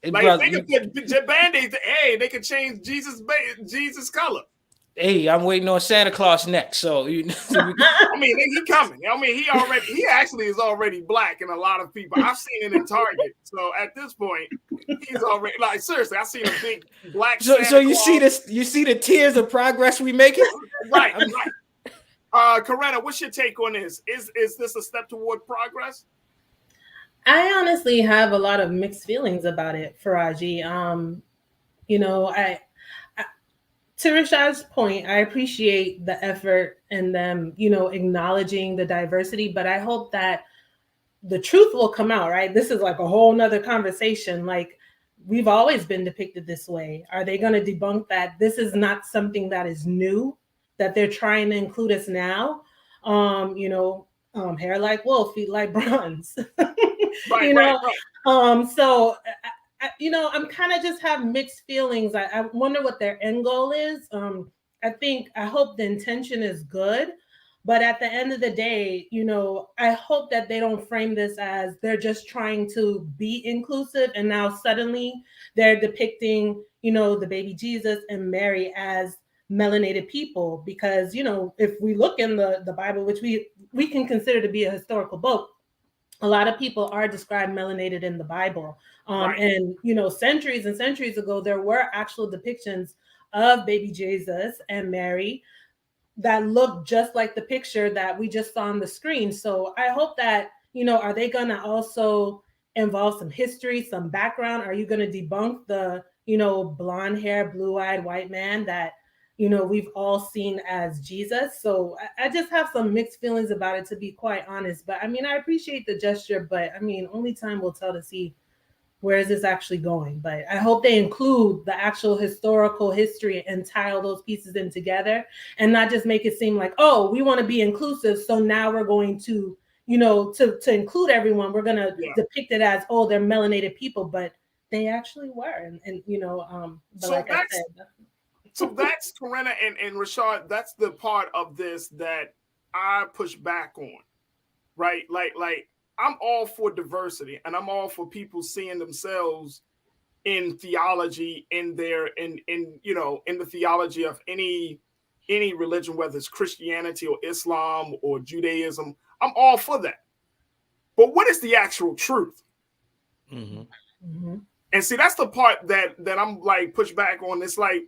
Hey, Like brother, they could put Band-Aids. Hey, they could change Jesus' color. hey, I'm waiting on Santa Claus next. So I mean, he coming. I mean, he actually is already Black in a lot of people. I've seen it in Target. So at this point, he's already, like, seriously, I've seen a big Black. So Santa you Claus. see this? You see the tears of progress we making? Right. Corinna, what's your take on this? Is this a step toward progress? I honestly have a lot of mixed feelings about it, Farajii. To Rashad's point, I appreciate the effort and them, acknowledging the diversity, but I hope that the truth will come out, right? This is like a whole nother conversation. Like, we've always been depicted this way. Are they going to debunk that this is not something that is new, that they're trying to include us now? Hair like wool, feet like bronze. Right, right. So I'm kind of just have mixed feelings. I wonder what their end goal is. I hope the intention is good, but at the end of the day, I hope that they don't frame this as they're just trying to be inclusive and now suddenly they're depicting, the baby Jesus and Mary as melanated people, because if we look in the Bible, which we can consider to be a historical book, a lot of people are described melanated in the Bible. Right. And centuries and centuries ago, there were actual depictions of baby Jesus and Mary that look just like the picture that we just saw on the screen. So I hope that, are they going to also involve some history, some background? Are you going to debunk the, blonde hair, blue-eyed white man that, we've all seen as Jesus? So I just have some mixed feelings about it, to be quite honest. But I appreciate the gesture, but only time will tell to see where is this actually going. But I hope they include the actual historical history and tile those pieces in together, and not just make it seem like, oh, we want to be inclusive, so now we're going to, to include everyone, we're going to depict it as, oh, they're melanated people, but they actually were. And but so like I said, so that's Corinna and Rashad, that's the part of this that I push back on, right? Like I'm all for diversity, and I'm all for people seeing themselves in theology, in the theology of any religion, whether it's Christianity or Islam or Judaism. I'm all for that. But what is the actual truth? Mm-hmm. Mm-hmm. And see, that's the part that I'm like push back on. It's like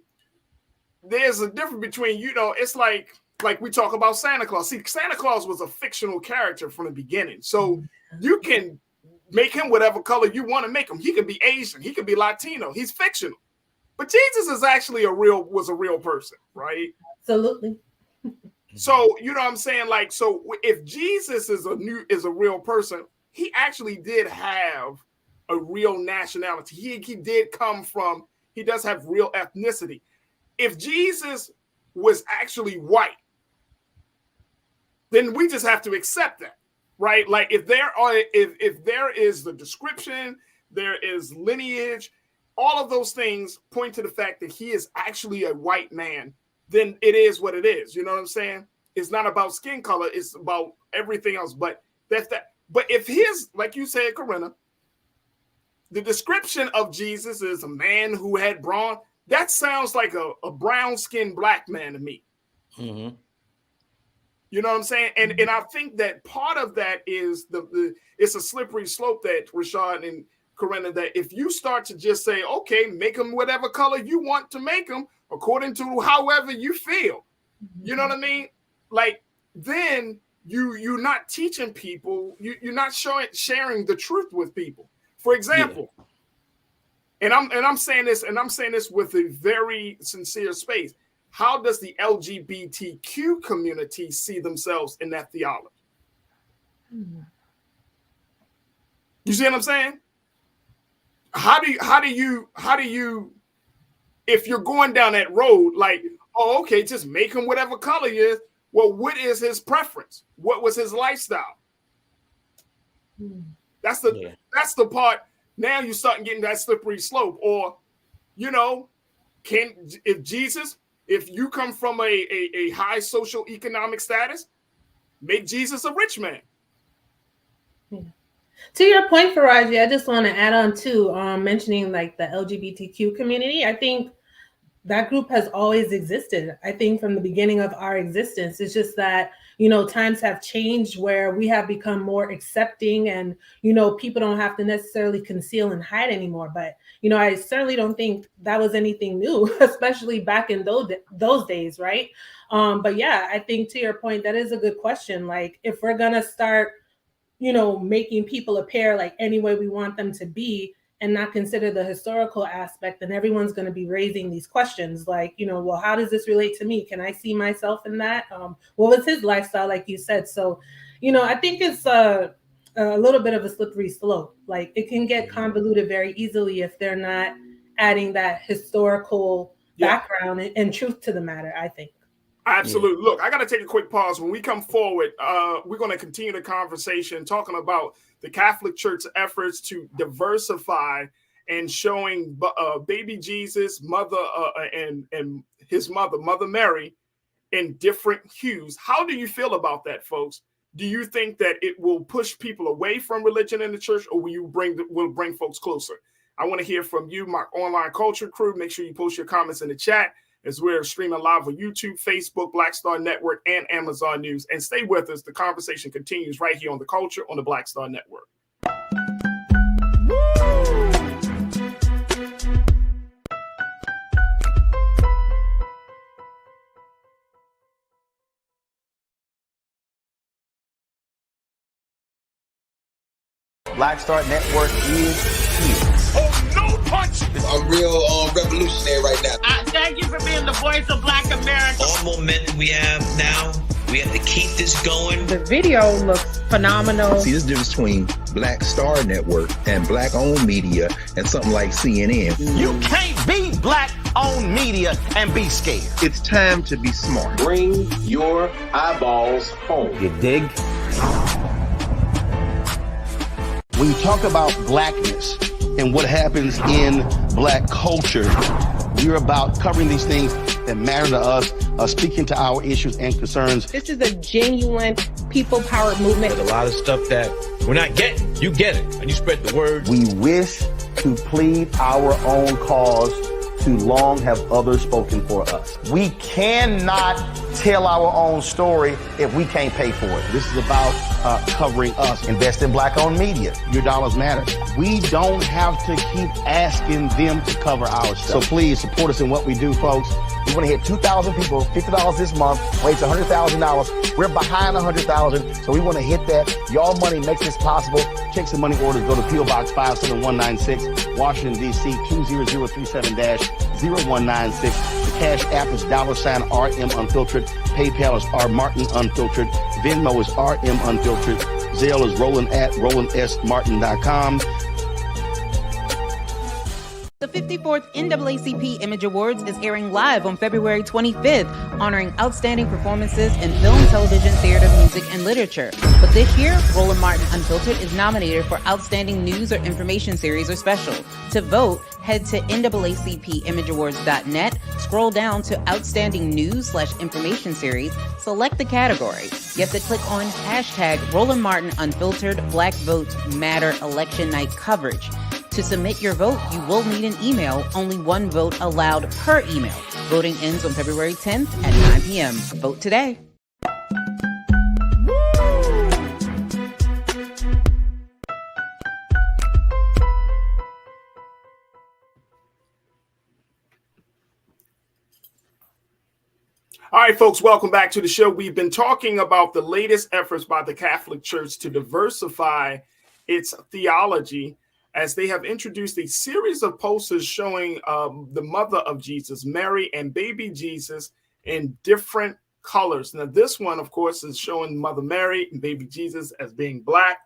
there's a difference between, it's like we talk about Santa Claus. See, Santa Claus was a fictional character from the beginning. So you can make him whatever color you want to make him. He could be Asian. He could be Latino. He's fictional. But Jesus is actually was a real person, right? Absolutely. So, you know what I'm saying? Like, so if Jesus is a real person, he actually did have a real nationality. He does have real ethnicity. If Jesus was actually white, then we just have to accept that, right? Like if there is the description, there is lineage, all of those things point to the fact that he is actually a white man, then it is what it is. You know what I'm saying? It's not about skin color, it's about everything else. But that's that. But if like you said, Corinna, the description of Jesus is a man who had brawn, that sounds like a brown-skinned black man to me. Mm-hmm. You know what I'm saying? And I think that part of that is it's a slippery slope that Rashad and Corinna, that if you start to just say, okay, make them whatever color you want to make them according to however you feel, you know what I mean? Like, then you're not teaching people, you're not sharing the truth with people. For example, and I'm saying this with a very sincere space. How does the LGBTQ community see themselves in that theology? You see what I'm saying? How do you, if you're going down that road, like, oh, okay, just make him whatever color he is. Well, what is his preference? What was his lifestyle? That's the part. Now you're starting getting that slippery slope. Or, if you come from a high social economic status, make Jesus a rich man. Yeah. To your point, Farajii, I just want to add on to mentioning like the LGBTQ community. I think that group has always existed. I think from the beginning of our existence. It's just that, times have changed where we have become more accepting and, people don't have to necessarily conceal and hide anymore. But, I certainly don't think that was anything new, especially back in those days, right? But yeah, I think to your point, that is a good question. Like if we're going to start, making people appear like any way we want them to be, and not consider the historical aspect, then everyone's going to be raising these questions like, well, how does this relate to me? Can I see myself in that? What was his lifestyle, like you said? So, I think it's a little bit of a slippery slope. Like it can get convoluted very easily if they're not adding that historical background and truth to the matter, I think. Absolutely. Look, I got to take a quick pause. When we come forward, we're going to continue the conversation talking about the Catholic Church's efforts to diversify and showing baby Jesus, mother, and his mother, Mother Mary, in different hues. How do you feel about that, folks? Do you think that it will push people away from religion in the church, or will bring folks closer? I want to hear from you, my online culture crew. Make sure you post your comments in the chat as we're streaming live on YouTube, Facebook, Black Star Network, and Amazon News. And stay with us. The conversation continues right here on The Culture on the Black Star Network. Black Star Network is here. Oh, no punch! I'm real revolutionary right now. Thank you for being the voice of Black America. All momentum we have now, we have to keep this going. The video looks phenomenal. See, this difference between Black Star Network and black-owned media and something like CNN. You can't be black-owned media and be scared. It's time to be smart. Bring your eyeballs home. You dig? When you talk about blackness and what happens in black culture, we're about covering these things that matter to us, speaking to our issues and concerns. This is a genuine people-powered movement. There's a lot of stuff that we're not getting. You get it, and you spread the word. We wish to plead our own cause. Too long have others spoken for us. We cannot tell our own story if we can't pay for it. This is about covering us. Invest in black-owned media. Your dollars matter. We don't have to keep asking them to cover our stuff. So please support us in what we do, folks. We want to hit 2,000 people, $50 this month, raise $100,000. We're behind 100,000, so we want to hit that. Your money makes this possible. Checks and money orders go to P.O. Box 57196, Washington, D.C. 20037-0196. The Cash App is $RM Unfiltered. PayPal is R Martin Unfiltered. Venmo is RM Unfiltered. Zelle is roland@rolandsmartin.com. The 54th NAACP Image Awards is airing live on February 25th, honoring outstanding performances in film, television, theater, music, and literature. But this year, Roland Martin Unfiltered is nominated for Outstanding News or Information Series or Special. To vote, head to NAACPImageAwards.net, scroll down to Outstanding News/Information Series, select the category. You have to click on hashtag Roland Martin Unfiltered Black Votes Matter Election Night Coverage. To submit your vote, you will need an email. Only one vote allowed per email. Voting ends on February 10th at 9 p.m. Vote today. All right, folks, welcome back to the show. We've been talking about the latest efforts by the Catholic Church to diversify its theology, as they have introduced a series of posters showing the mother of Jesus, Mary, and baby Jesus in different colors. Now, this one, of course, is showing Mother Mary and baby Jesus as being black.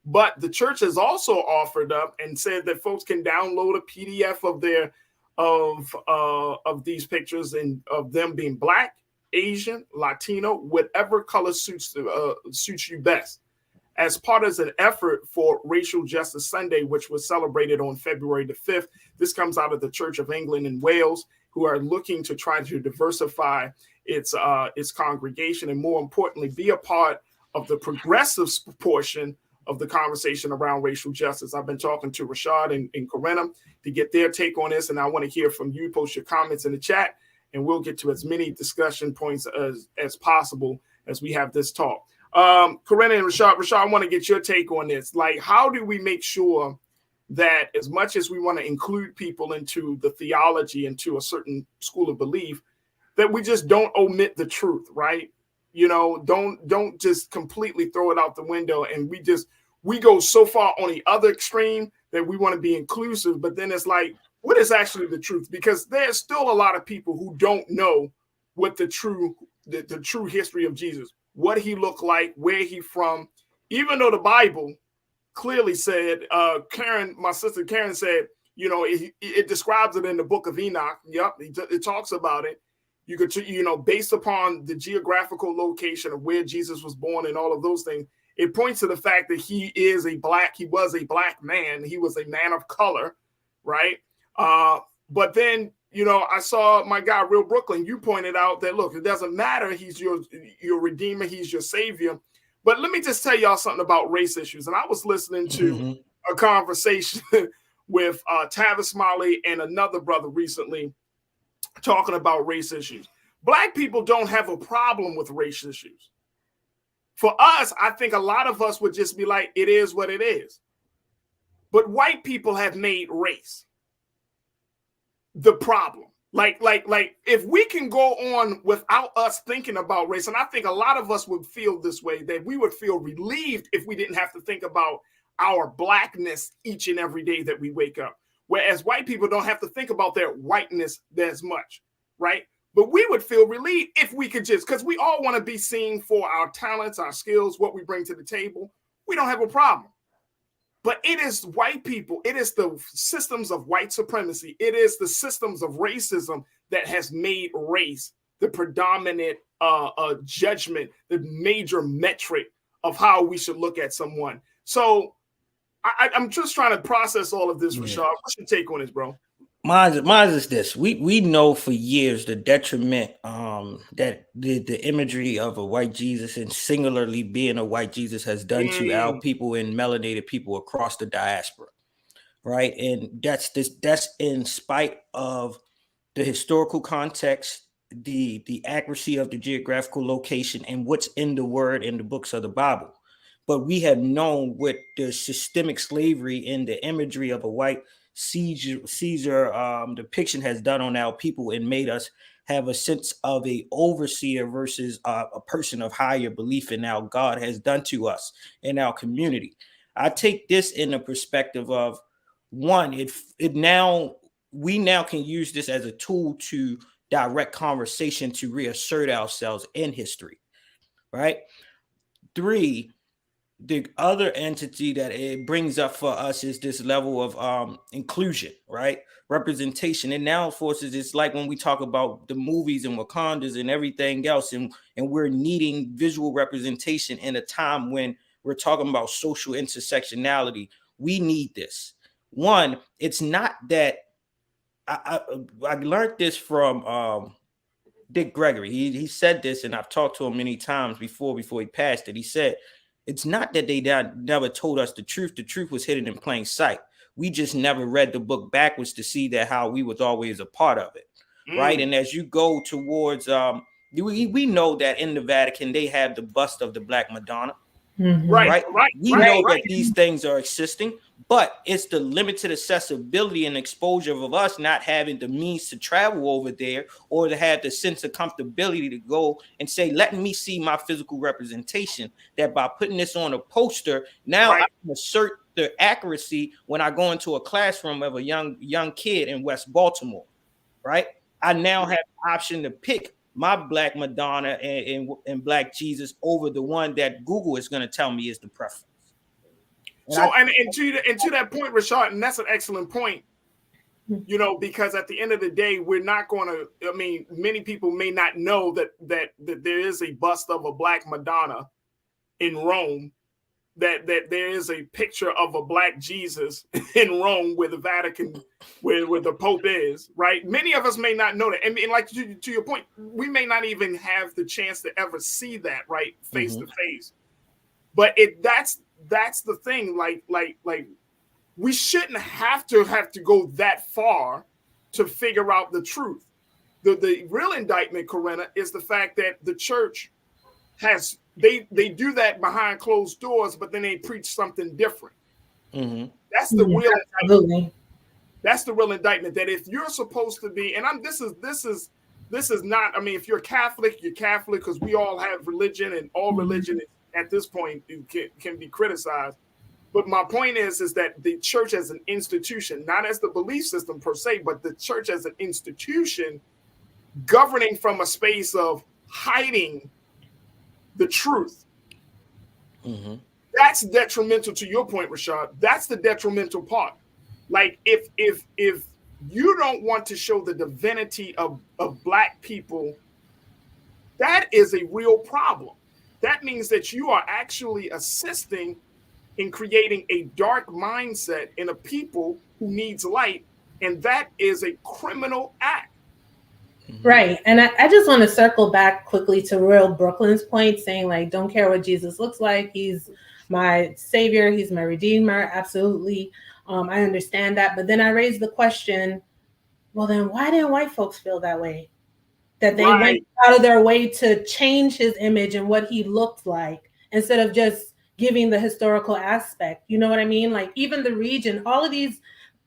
But the church has also offered up and said that folks can download a PDF of these pictures and of them being black, Asian, Latino, whatever color suits you best, as part of an effort for Racial Justice Sunday, which was celebrated on February the 5th. This comes out of the Church of England and Wales, who are looking to try to diversify its congregation and, more importantly, be a part of the progressive portion of the conversation around racial justice. I've been talking to Rashad and Corinna to get their take on this, and I want to hear from you. Post your comments in the chat, and we'll get to as many discussion points as possible as we have this talk. Corinna and Rashad, I want to get your take on this. Like, how do we make sure that as much as we want to include people into the theology, into a certain school of belief, that we just don't omit the truth, right? You know, don't just completely throw it out the window. And we go so far on the other extreme that we want to be inclusive, but then it's like, what is actually the truth? Because there's still a lot of people who don't know what the true history of Jesus, what he looked like, where he from, even though the Bible clearly said, my sister Karen said, you know, it describes it in the book of Enoch. Yep, it talks about it. You could, based upon the geographical location of where Jesus was born and all of those things, it points to the fact that he was a black man. He was a man of color, right? But then, I saw my guy, Real Brooklyn, you pointed out that, look, it doesn't matter. He's your redeemer. He's your savior. But let me just tell y'all something about race issues. And I was listening to a conversation with Tavis Smiley and another brother recently talking about race issues. Black people don't have a problem with race issues. For us, I think a lot of us would just be like, it is what it is. But white people have made race the problem. Like if we can go on without us thinking about race, and I think a lot of us would feel this way, that we would feel relieved if we didn't have to think about our blackness each and every day that we wake up. Whereas white people don't have to think about their whiteness as much, right? But we would feel relieved if we could because we all want to be seen for our talents, our skills, what we bring to the table. We don't have a problem. But it is white people, it is the systems of white supremacy, it is the systems of racism that has made race the predominant judgment, the major metric of how we should look at someone. So I'm just trying to process all of this, Rashad. What's your take on this, bro? Mine is this. We know for years the detriment that the imagery of a white Jesus, and singularly being a white Jesus, has done to our people and melanated people across the diaspora, right? And that's in spite of the historical context, the accuracy of the geographical location, and what's in the word in the books of the Bible. But we have known what the systemic slavery and the imagery of a white Caesar depiction has done on our people, and made us have a sense of a overseer versus a person of higher belief in our God has done to us in our community. I take this in the perspective of one, we now can use this as a tool to direct conversation to reassert ourselves in history, right? 3, the other entity that it brings up for us is this level of inclusion, right? Representation. It now forces, it's like when we talk about the movies and Wakandas and everything else, and we're needing visual representation in a time when we're talking about social intersectionality. We need this. One, it's not that I learned this from Dick Gregory. He said this, and I've talked to him many times before he passed it. He said, it's not that they never told us the truth. The truth was hidden in plain sight. We just never read the book backwards to see that how we was always a part of it, right? And as you go towards, we know that in the Vatican, they have the bust of the Black Madonna. Right. We know that these things are existing, but it's the limited accessibility and exposure of us not having the means to travel over there, or to have the sense of comfortability to go and say, let me see my physical representation, that by putting this on a poster, now I can assert the accuracy when I go into a classroom of a young kid in West Baltimore, right? I now have the option to pick my Black Madonna and Black Jesus over the one that Google is going to tell me is the preference. And to that point, Rashad, and that's an excellent point, because at the end of the day, we're not going to, many people may not know that there is a bust of a Black Madonna in Rome, that there is a picture of a Black Jesus in Rome where the Vatican, where the Pope is, right? Many of us may not know that. And like to your point, we may not even have the chance to ever see that, right? Face to face. But that's the thing. Like we shouldn't have to go that far to figure out the truth. The real indictment, Corinna, is the fact that the church has, they do that behind closed doors, but then they preach something different. That's the real indictment. That's the real indictment, that if you're supposed to be, and this is not, if you're Catholic, you're Catholic, because we all have religion, and all religion at this point can be criticized. But my point is that the church as an institution, not as the belief system per se, but the church as an institution, governing from a space of hiding the truth. That's detrimental to your point, Rashad. That's the detrimental part. Like if you don't want to show the divinity of Black people, that is a real problem. That means that you are actually assisting in creating a dark mindset in a people who needs light, and that is a criminal act. Right. And I just want to circle back quickly to Royal Brooklyn's point, saying, like, don't care what Jesus looks like. He's my savior. He's my redeemer. Absolutely. I understand that. But then I raised the question, well, then why didn't white folks feel that way? That they went out of their way to change his image and what he looked like, instead of just giving the historical aspect. You know what I mean? Like, even the region, all of these,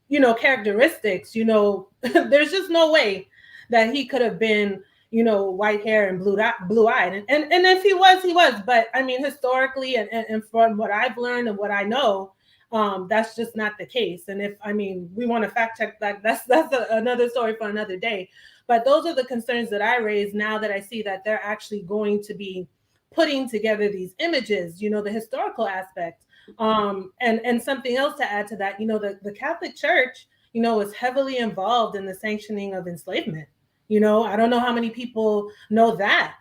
characteristics, there's just no way that he could have been, white hair and blue-eyed. And if he was. But I mean, historically and from what I've learned and what I know, that's just not the case. And we want to fact check that, that's another story for another day. But those are the concerns that I raise now that I see that they're actually going to be putting together these images, the historical aspect. And something else to add to that, the Catholic Church, is heavily involved in the sanctioning of enslavement. I don't know how many people know that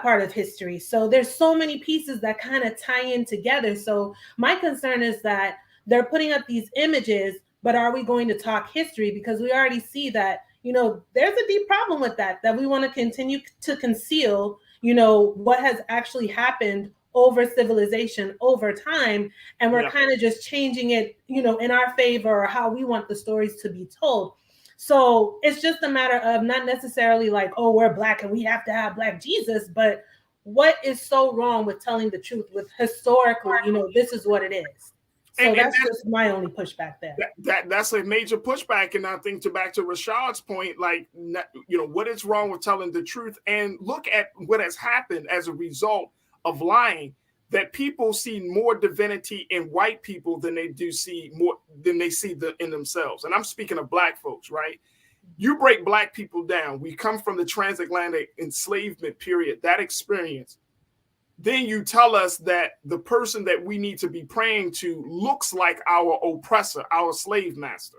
part of history. So there's so many pieces that kind of tie in together. So my concern is that they're putting up these images, but are we going to talk history? Because we already see that, there's a deep problem with that we want to continue to conceal, what has actually happened over civilization, over time. And we're kind of just changing it, in our favor, or how we want the stories to be told. So it's just a matter of not necessarily like, oh, we're Black and we have to have Black Jesus, but what is so wrong with telling the truth with historically, this is what it is. So that's just my only pushback there. That's a major pushback. And I think back to Rashad's point, like, what is wrong with telling the truth? And look at what has happened as a result of lying, that people see more divinity in white people than they see in themselves. And I'm speaking of Black folks, right? You break Black people down. We come from the transatlantic enslavement period, that experience. Then you tell us that the person that we need to be praying to looks like our oppressor, our slave master.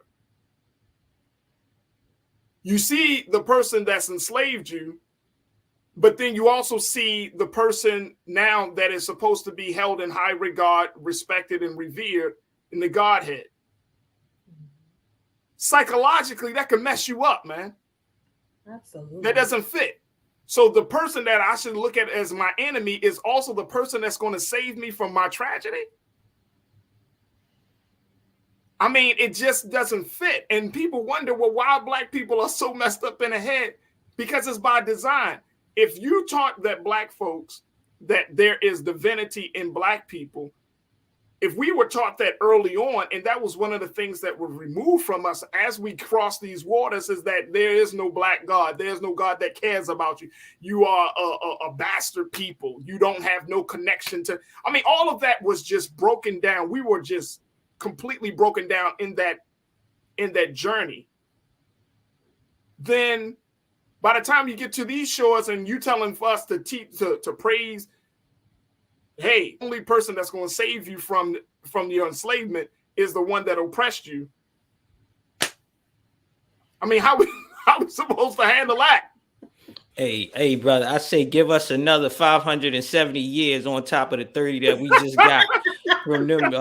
You see the person that's enslaved you, but then you also see the person now that is supposed to be held in high regard, respected, and revered in the Godhead. Psychologically, that can mess you up, man. Absolutely. That doesn't fit. So the person that I should look at as my enemy is also the person that's going to save me from my tragedy. I mean, it just doesn't fit. And people wonder, well, why Black people are so messed up in the head? Because it's by design. If you taught that Black folks that there is divinity in Black people, if we were taught that early on, and that was one of the things that was removed from us as we cross these waters, is that there is no Black God. There's no God that cares about you. You are a bastard people. You don't have no connection to, all of that was just broken down. We were just completely broken down in that journey. Then by the time you get to these shores and you telling us to praise, hey, the only person that's going to save you from your enslavement is the one that oppressed you. How we supposed to handle that? Hey, brother, I say give us another 570 years on top of the 30 that we just got from them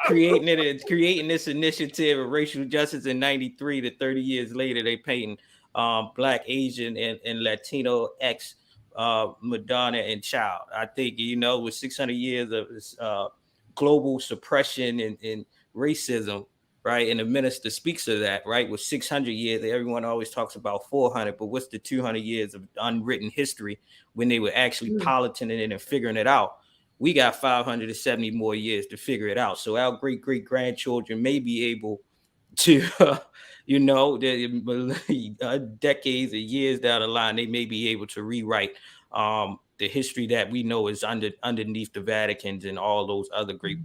creating this initiative of racial justice in 93 to 30 years later, they painting Black, Asian, and Latino X Madonna and child. I think, with 600 years of global suppression and racism, right? And the minister speaks of that, right? With 600 years, everyone always talks about 400, but what's the 200 years of unwritten history when they were actually politicking it and figuring it out? We got 570 more years to figure it out. So our great-great-grandchildren may be able to, decades or years down the line, they may be able to rewrite the history that we know is underneath the Vaticans and all those other great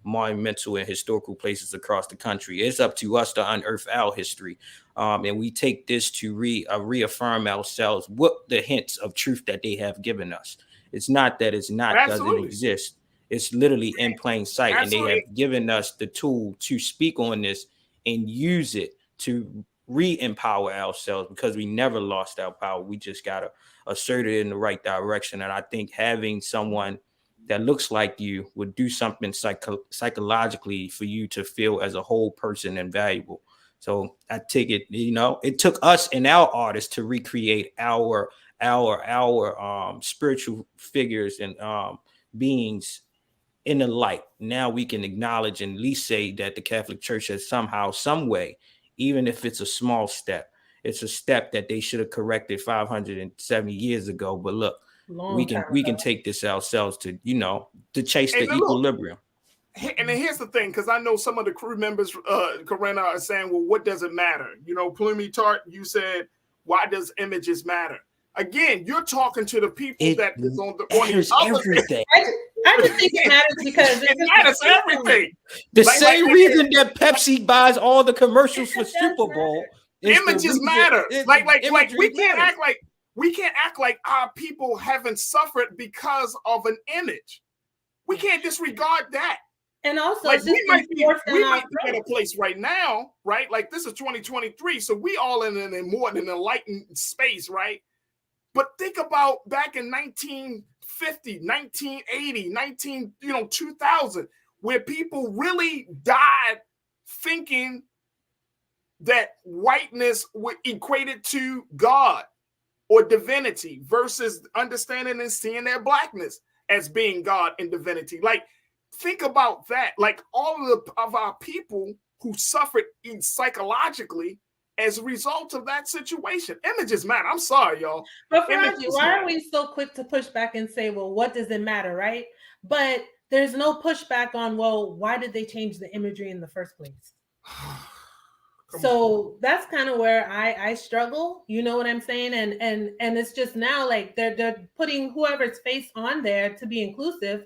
monumental and historical places across the country. It's up to us to unearth our history. And we take this to reaffirm ourselves what the hints of truth that they have given us. It's not that it's not doesn't exist. It's literally in plain sight. Absolutely. And they have given us the tool to speak on this and use it to re-empower ourselves, because we never lost our power. We just got to assert it in the right direction. And I think having someone that looks like you would do something psychologically for you to feel as a whole person and valuable. So I take it, it took us and our artists to recreate our spiritual figures and beings in the light. Now we can acknowledge and at least say that the Catholic Church has somehow, some way, even if it's a small step, it's a step that they should have corrected 570 years ago. But look, we can take this ourselves to, to chase the equilibrium. And then here's the thing, because I know some of the crew members, Corinna, are saying, well, what does it matter? Plumi Tart, you said, why does images matter? Again, you're talking to the people that is on the everything. I just think it matters because it matters everything. The same reason that Pepsi buys all the commercials for Super Bowl. Images matter. We can't act like our people haven't suffered because of an image. We can't disregard that. And also, we might be at a place right now, right? Like this is 2023, so we all in a more than enlightened space, right? But think about back in 1950, 1980, 2000, where people really died thinking that whiteness would equate it to God or divinity versus understanding and seeing their blackness as being God and divinity. Like, think about that. Like all of our people who suffered psychologically as a result of that situation. Images matter. I'm sorry, y'all. But Farajii, why are we so quick to push back and say, well, what does it matter, right? But there's no pushback on, well, why did they change the imagery in the first place? So that's kind of where I struggle. You know what I'm saying? And it's just now like they're putting whoever's face on there to be inclusive.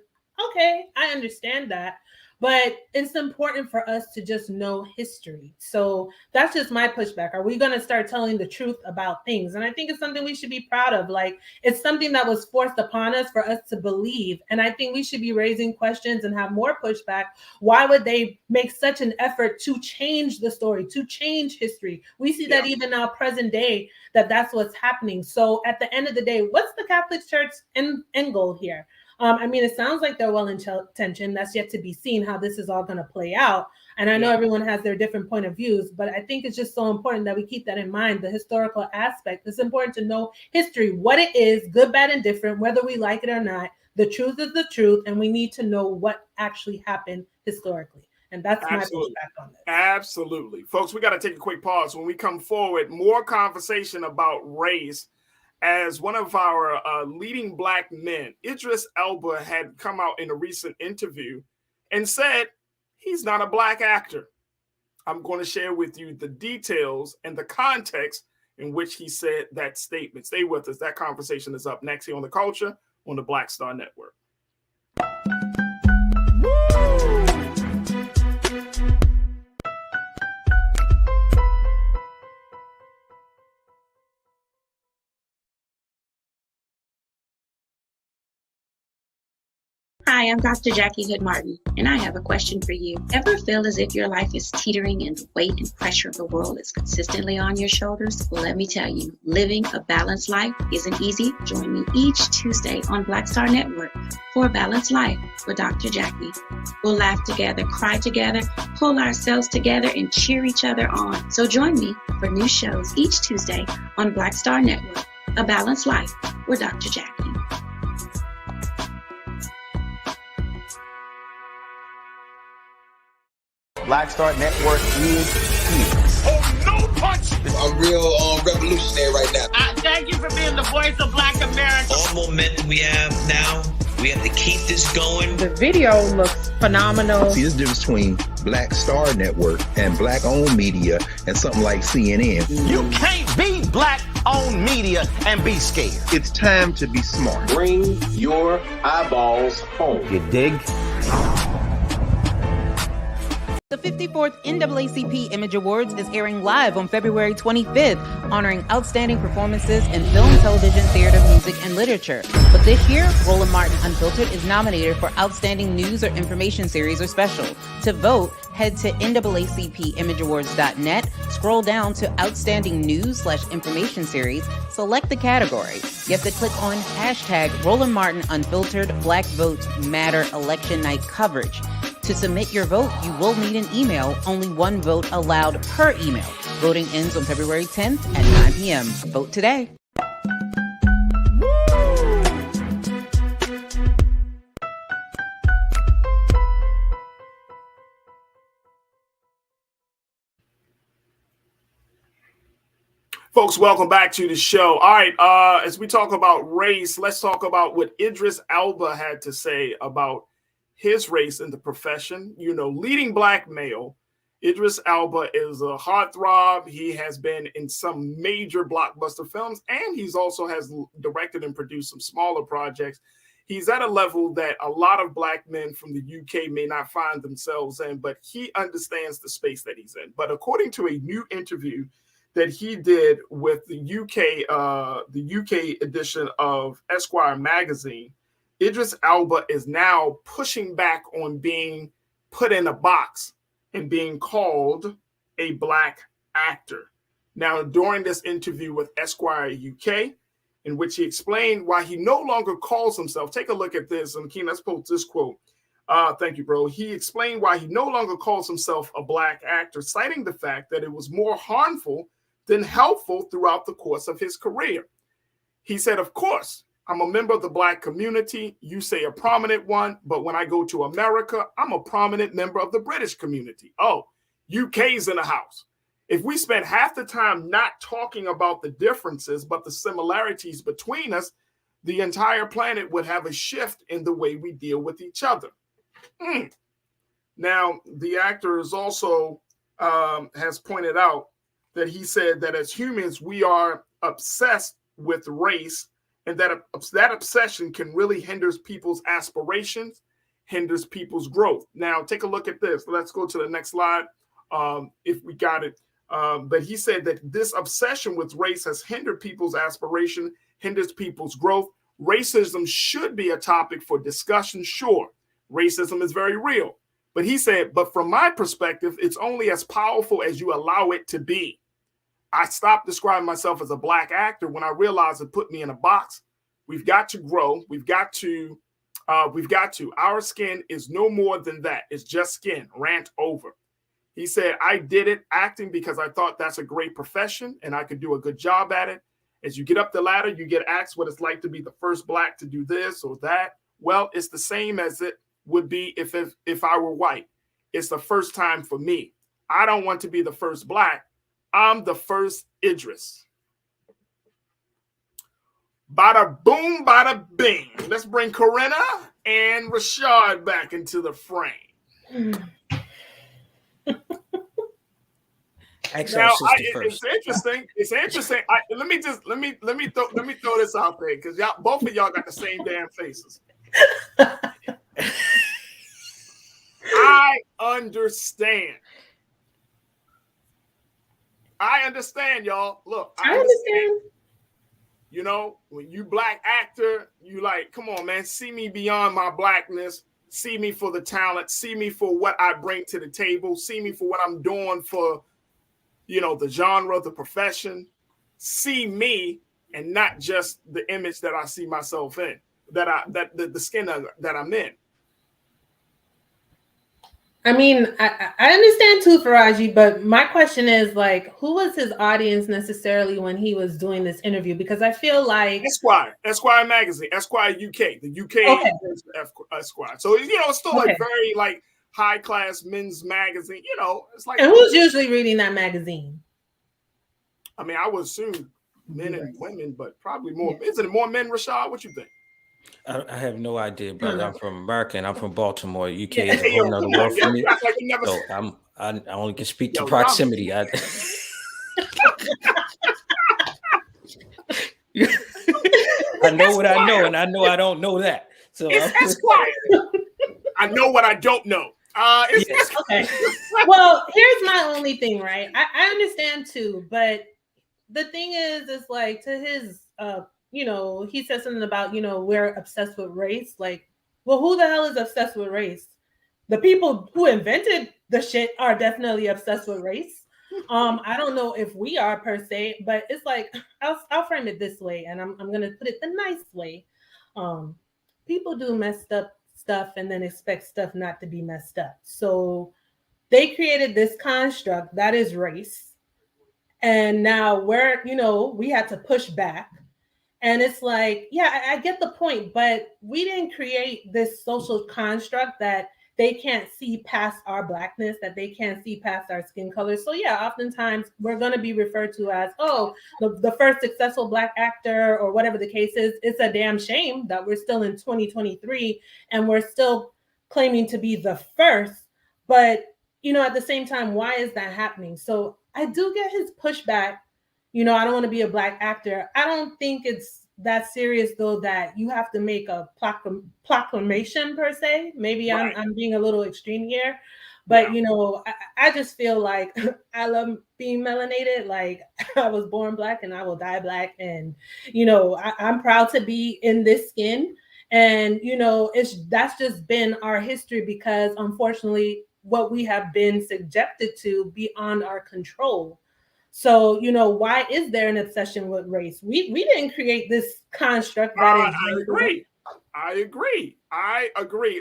Okay, I understand that. But it's important for us to just know history. So that's just my pushback. Are we going to start telling the truth about things? And I think it's something we should be proud of. Like, it's something that was forced upon us for us to believe. And I think we should be raising questions and have more pushback. Why would they make such an effort to change the story, to change history? We see that even now, present day, that's what's happening. So at the end of the day, what's the Catholic Church end goal here? I mean, it sounds like they're well-intentioned. That's yet to be seen how this is all going to play out. And I know everyone has their different point of views, but I think it's just so important that we keep that in mind, the historical aspect. It's important to know history, what it is, good, bad, and different, whether we like it or not. The truth is the truth, and we need to know what actually happened historically. And that's my pushback on this. Absolutely. Folks, we got to take a quick pause. When we come forward, more conversation about race. As one of our leading Black men, Idris Elba, had come out in a recent interview and said he's not a Black actor. I'm going to share with you the details and the context in which he said that statement. Stay with us. That conversation is up next here on The Culture on the Black Star Network. Hi, I'm Dr. Jackie Hood Martin, and I have a question for you. Ever feel as if your life is teetering and the weight and pressure of the world is consistently on your shoulders? Well, let me tell you, living a balanced life isn't easy. Join me each Tuesday on Black Star Network for A Balanced Life with Dr. Jackie. We'll laugh together, cry together, pull ourselves together, and cheer each other on. So join me for new shows each Tuesday on Black Star Network, A Balanced Life with Dr. Jackie. Black Star Network is here. Oh, no punch! I'm real revolutionary right now. Thank you for being the voice of Black America. All momentum we have now, we have to keep this going. The video looks phenomenal. See, there's a difference between Black Star Network and Black-owned media and something like CNN. You can't be Black-owned media and be scared. It's time to be smart. Bring your eyeballs home. You dig? The 54th NAACP Image Awards is airing live on February 25th, honoring outstanding performances in film, television, theater, music, and literature. But this year, Roland Martin Unfiltered is nominated for Outstanding News or Information Series or Special. To vote, head to NAACPImageAwards.net, scroll down to Outstanding News/Information Series, select the category. You have to click on hashtag Roland Martin Unfiltered Black Votes Matter Election Night Coverage. To submit your vote, you will need an email. Only one vote allowed per email. Voting ends on February 10th at 9 p.m. Vote today. Folks, welcome back to the show. All right, as we talk about race, let's talk about what Idris Elba had to say about his race in the profession. You know, leading black male, Idris Elba is a heartthrob. He has been in some major blockbuster films, and he's also has directed and produced some smaller projects. He's at a level that a lot of black men from the UK may not find themselves in, but he understands the space that he's in. But according to a new interview that he did with the UK edition of Esquire magazine, Idris Elba is now pushing back on being put in a box and being called a black actor. Now, during this interview with Esquire UK, in which he explained why he no longer calls himself, take a look at this, and Keen, let's post this quote. Thank you, bro. He explained why he no longer calls himself a black actor, citing the fact that it was more harmful than helpful throughout the course of his career. He said, of course, I'm a member of the black community. You say a prominent one, but when I go to America, I'm a prominent member of the British community. Oh, UK's in the house. If we spent half the time not talking about the differences, but the similarities between us, the entire planet would have a shift in the way we deal with each other. Now, the actor is also has pointed out that he said that as humans, we are obsessed with race, and that obsession can really hinder people's aspirations, hinders people's growth. Now, take a look at this. Let's go to the next slide, if we got it. But he said that this obsession with race has hindered people's aspiration, hinders people's growth. Racism should be a topic for discussion, sure. Racism is very real. But he said, but from my perspective, it's only as powerful as you allow it to be. I stopped describing myself as a black actor when I realized it put me in a box. We've got to grow. We've got to. Our skin is no more than that. It's just skin. Rant over. He said, I did it acting because I thought that's a great profession and I could do a good job at it. As you get up the ladder, you get asked what it's like to be the first black to do this or that. Well, it's the same as it would be if I were white. It's the first time for me. I don't want to be the first black. I'm the first Idris. Bada boom, bada bing. Let's bring Corinna and Rashad back into the frame. Now, it's interesting. It's interesting. Let me throw this out there because y'all, both of y'all got the same damn faces. I understand. I understand, y'all. Look, I understand. You know, when you black actor, you like, come on, man, see me beyond my blackness. See me for the talent. See me for what I bring to the table. See me for what I'm doing for, you know, the genre, the profession. See me and not just the image that I see myself in, the skin that I'm in. I mean, I understand too, Farajii, but my question is like, who was his audience necessarily when he was doing this interview? Because I feel like Esquire magazine, Esquire UK, the UK Esquire. So, you know, it's still like very like high class men's magazine, you know, it's like. And who's usually reading that magazine? I mean, I would assume men and women, but probably more. Yeah. Isn't it more men, Rashad? What you think? I have no idea, brother. I'm from America and I'm from Baltimore. UK is a whole nother world for me. So I only can speak to proximity. I know what I know, and I know I don't know that. So it's Esquire. I know what I don't know. Okay. Well, here's my only thing, right? I understand too, but the thing is like to his, he said something about, we're obsessed with race. Like, well, who the hell is obsessed with race? The people who invented the shit are definitely obsessed with race. I don't know if we are per se, but it's like I'll frame it this way, and I'm gonna put it the nice way. People do messed up stuff and then expect stuff not to be messed up. So they created this construct that is race, and now we had to push back. And it's like, yeah, I get the point, but we didn't create this social construct that they can't see past our blackness, that they can't see past our skin color. So yeah, oftentimes we're going to be referred to as, the first successful Black actor or whatever the case is. It's a damn shame that we're still in 2023 and we're still claiming to be the first. But, at the same time, why is that happening? So I do get his pushback. I don't want to be a Black actor. I don't think it's that serious, though, that you have to make a proclamation per se. Maybe right. I'm being a little extreme here, but I just feel like I love being melanated. Like, I was born Black and I will die Black, and I'm proud to be in this skin. And that's just been our history, because unfortunately, what we have been subjected to beyond our control. So, why is there an obsession with race? We didn't create this construct. I agree.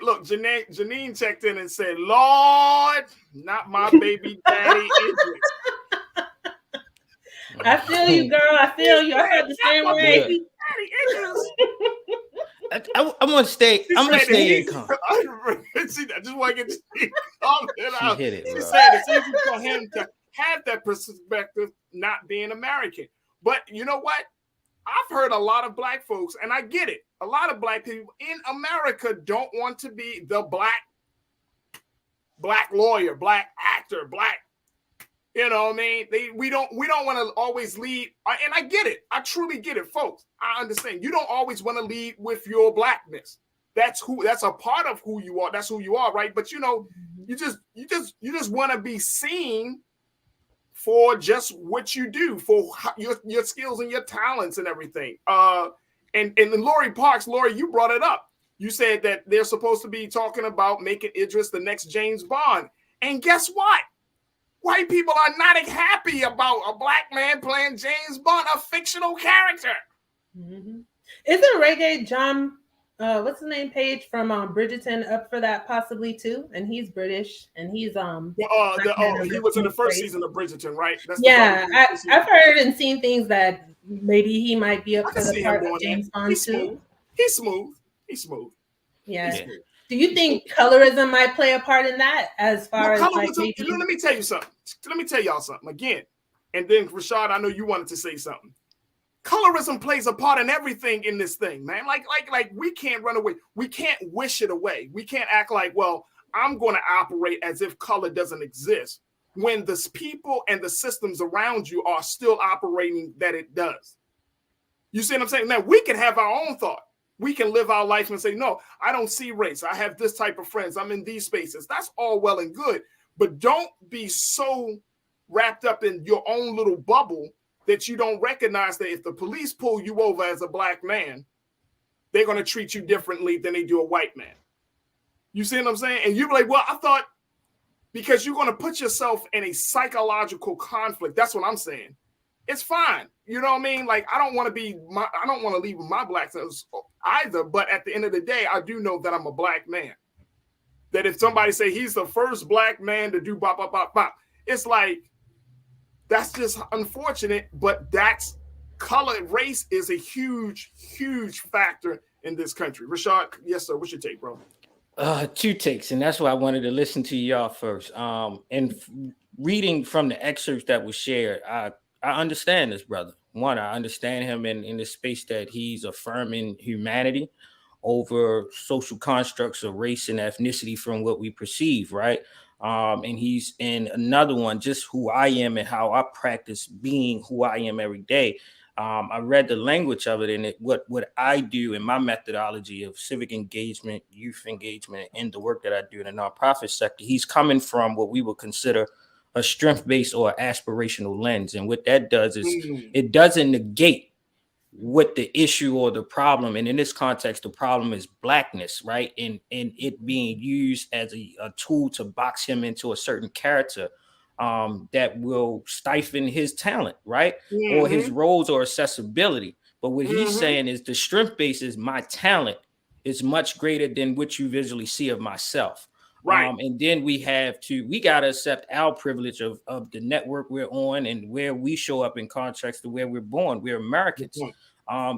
Look, Janine checked in and said, Lord, not my baby daddy Idris. I feel you, girl. I feel you. I heard the same way. I'm gonna stay. I'm gonna stay in calm. See, I just want to get this comment out. Hit it, she said it's easy for him to have that perspective, not being American. But you know what? I've heard a lot of Black folks, and I get it. A lot of Black people in America don't want to be the black lawyer, Black actor, Black. You know what I mean? We don't want to always lead, and I get it. I truly get it, folks. I understand. You don't always want to lead with your Blackness. That's a part of who you are. That's who you are, right? But you just want to be seen for just what you do, for your skills and your talents and everything. And Lori Parks, Lori, you brought it up. You said that they're supposed to be talking about making Idris the next James Bond. And guess what? White people are not happy about a Black man playing James Bond, a fictional character. Mm-hmm. Isn't Reggae John, what's his name, Page from Bridgerton up for that possibly too? And he's British, and he's he was in the first season of Bridgerton, right? That's I've heard and seen things that maybe he might be up for the part of James Bond too. He's smooth. Yeah. He's smooth. Do you think colorism might play a part in that, as far as like maybe... Let me tell you something. Let me tell y'all something again. And then Rashad, I know you wanted to say something. Colorism plays a part in everything in this thing, man. Like we can't run away. We can't wish it away. We can't act like, well, I'm going to operate as if color doesn't exist, when the people and the systems around you are still operating that it does. You see what I'm saying? Now, we can have our own thought. We can live our life and say, no, I don't see race. I have this type of friends. I'm in these spaces. That's all well and good. But don't be so wrapped up in your own little bubble that you don't recognize that if the police pull you over as a Black man, they're going to treat you differently than they do a white man. You see what I'm saying? And you're like, well, I thought, because you're going to put yourself in a psychological conflict. That's what I'm saying. It's fine. You know what I mean? Like, I don't want to leave with my Blackness either. But at the end of the day, I do know that I'm a Black man. That if somebody say he's the first Black man to do bop, bop, bop, bop, it's like, that's just unfortunate. But that's color. Race is a huge, huge factor in this country. Rashad, yes, sir. What's your take, bro? Two takes, and that's why I wanted to listen to y'all first. And reading from the excerpts that was shared, I understand this brother. One, I understand him in the space that he's affirming humanity over social constructs of race and ethnicity from what we perceive, right? And he's in another one, just who I am and how I practice being who I am every day. I read the language of it, and what I do in my methodology of civic engagement, youth engagement, and the work that I do in the nonprofit sector, he's coming from what we would consider a strength-based or aspirational lens. And what that does is it doesn't negate what the issue or the problem, and in this context, the problem is blackness, right? And it being used as a tool to box him into a certain character that will stifle his talent, right? Or his roles or accessibility. But what he's saying is the strength base is my talent is much greater than what you visually see of myself. Right. And then we got to accept our privilege of the network we're on and where we show up in context to where we're born. We're Americans.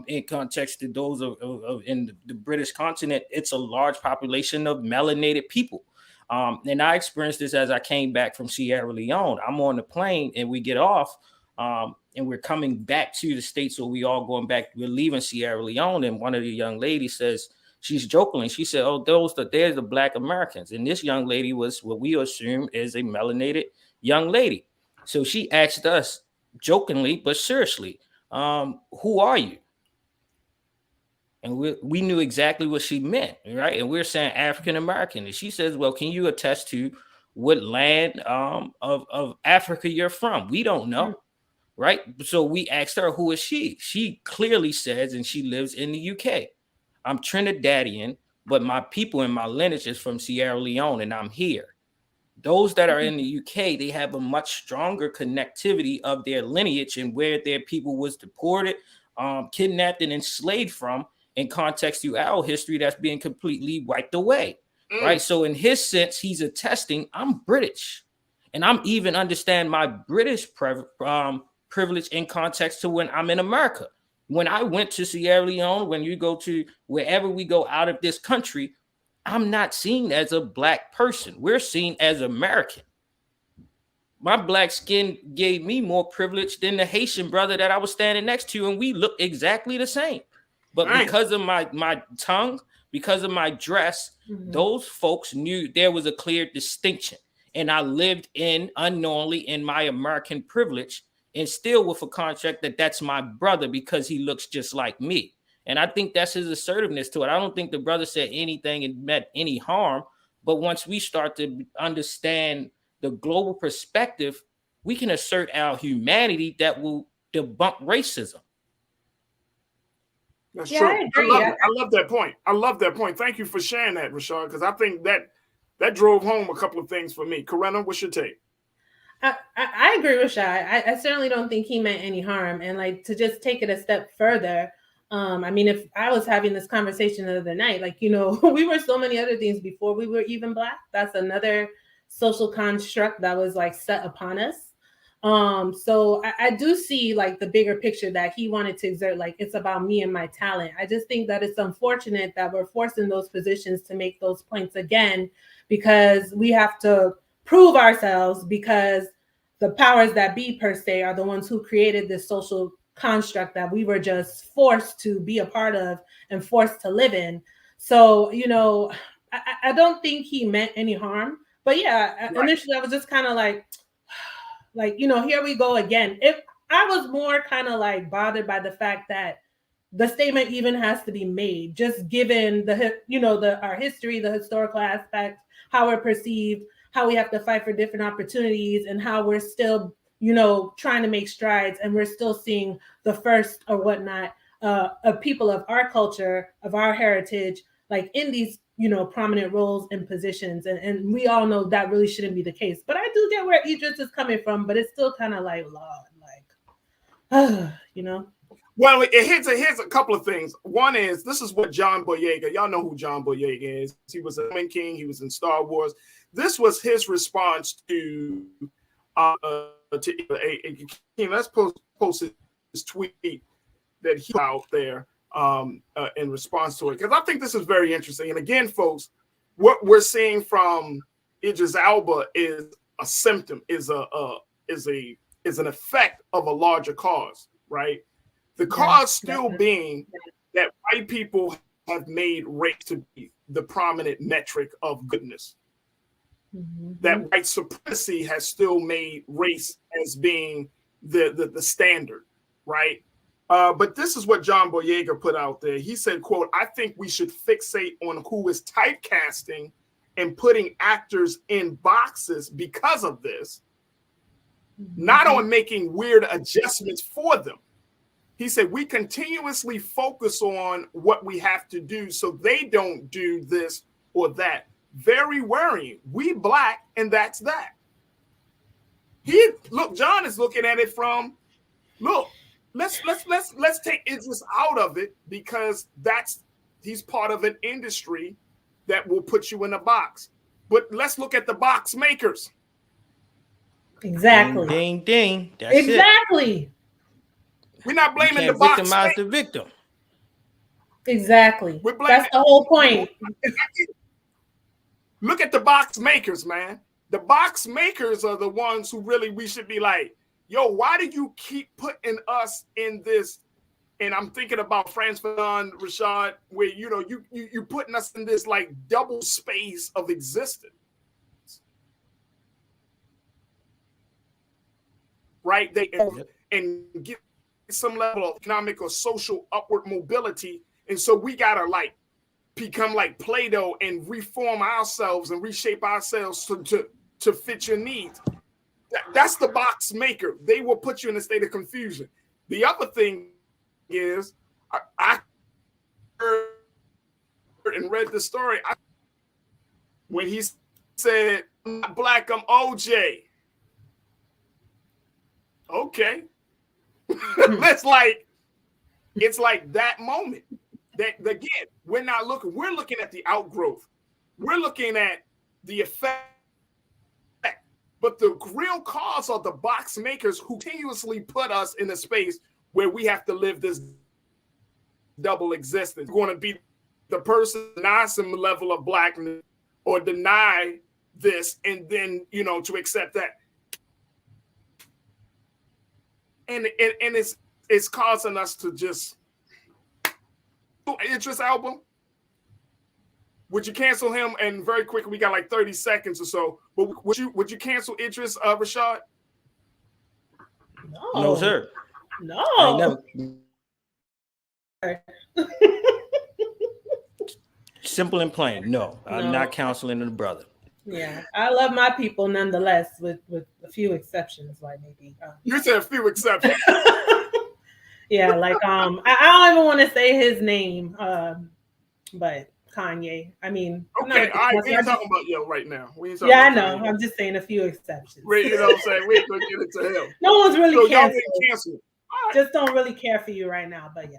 In context to those of in the British continent, it's a large population of melanated people. And I experienced this as I came back from Sierra Leone. I'm on the plane and we get off and we're coming back to the States. So we all going back, we're leaving Sierra Leone. And one of the young ladies says, she's jokingly, she said, oh, there's the Black Americans. And this young lady was what we assume is a melanated young lady. So she asked us jokingly, but seriously, who are you? And we knew exactly what she meant, right? And we're saying African American. And she says, well, can you attest to what land of Africa you're from? We don't know, right? So we asked her, who is she? She clearly says, and she lives in the UK. I'm Trinidadian, but my people and my lineage is from Sierra Leone, and I'm here. Those that are in the UK, they have a much stronger connectivity of their lineage and where their people was deported, kidnapped, and enslaved from, in context to our history that's being completely wiped away, right? So in his sense, he's attesting, I'm British, and I'm even understand my British privilege in context to when I'm in America. When I went to Sierra Leone, when you go to wherever we go out of this country, I'm not seen as a Black person. We're seen as American. My Black skin gave me more privilege than the Haitian brother that I was standing next to, and we look exactly the same. But because of my tongue, because of my dress, those folks knew there was a clear distinction. And I lived unknowingly in my American privilege, and still with a contract that's my brother because he looks just like me. And I think that's his assertiveness to it. I don't think the brother said anything and meant any harm. But once we start to understand the global perspective, we can assert our humanity that will debunk racism. That's true. I love that point. I love that point. Thank you for sharing that, Rashad, because I think that drove home a couple of things for me. Corinna, what's your take? I agree with Shai. I certainly don't think he meant any harm. And like to just take it a step further, I mean, if I was having this conversation the other night, like, you know, we were so many other things before we were even Black. That's another social construct that was like set upon us. So I do see like the bigger picture that he wanted to exert, like it's about me and my talent. I just think that it's unfortunate that we're forced in those positions to make those points again, because we have to prove ourselves, because the powers that be per se are the ones who created this social construct that we were just forced to be a part of and forced to live in. So, you know, I don't think he meant any harm, but yeah, initially I was just kind of like, you know, here we go again. If I was more kind of like bothered by the fact that the statement even has to be made, just given the, you know, our history, the historical aspect, how we're perceived, how we have to fight for different opportunities, and how we're still, you know, trying to make strides, and we're still seeing the first or whatnot of people of our culture, of our heritage, like in these, you know, prominent roles and positions. And we all know that really shouldn't be the case. But I do get where Idris is coming from, but it's still kind of like, Lord, like, you know. Well, here's a couple of things. One is, this is what John Boyega, y'all know who John Boyega is. He was a Woman King. He was in Star Wars. This was his response to let's post his tweet that he out there in response to it, because I think this is very interesting. And again, folks, what we're seeing from Idris Elba is a symptom, is an effect of a larger cause, right? The cause still being that white people have made race to be the prominent metric of goodness. That white supremacy has still made race as being the standard, right? But this is what John Boyega put out there. He said, quote, I think we should fixate on who is typecasting and putting actors in boxes because of this, not on making weird adjustments for them. He said, we continuously focus on what we have to do so they don't do this or that. Very worrying. We Black, and that's that. John is looking at it from, look, let's take Idris out of it, because he's part of an industry that will put you in a box. But let's look at the box makers. Exactly. Ding, ding. That's exactly. It. We're not blaming the box victimize the victim. Exactly. That's the whole point. Look at the box makers, man. The box makers are the ones who really we should be like, yo, why do you keep putting us in this? And I'm thinking about Franz Fanon, Rashad, where you're putting us in this like double space of existence. Right? And get some level of economic or social upward mobility. And so we gotta like become like Play-Doh and reform ourselves and reshape ourselves to fit your needs. That's the box maker. They will put you in a state of confusion. The other thing is, I heard and read the story when he said, I'm not Black, I'm OJ. Okay. It's like that moment that, again, we're looking at the outgrowth. We're looking at the effect. But the real cause are the box makers who continuously put us in a space where we have to live this double existence. We're going to be the person deny some level of Blackness or deny this and then, to accept that. And it's causing us to just Idris Elba. Would you cancel him? And very quickly, we got like 30 seconds or so. But would you cancel Idris, Rashad? No, sir. No. Simple and plain. No, I'm not counseling the brother. Yeah, I love my people nonetheless, with a few exceptions, like maybe. You said a few exceptions. Yeah, like I don't even want to say his name, but Kanye. I mean, okay, all right, we ain't talking about yo right now. I know. I'm just saying a few exceptions. You know what I'm saying? We ain't gonna get it to him. No one's really canceling. Cancel. Right. Just don't really care for you right now, but yeah.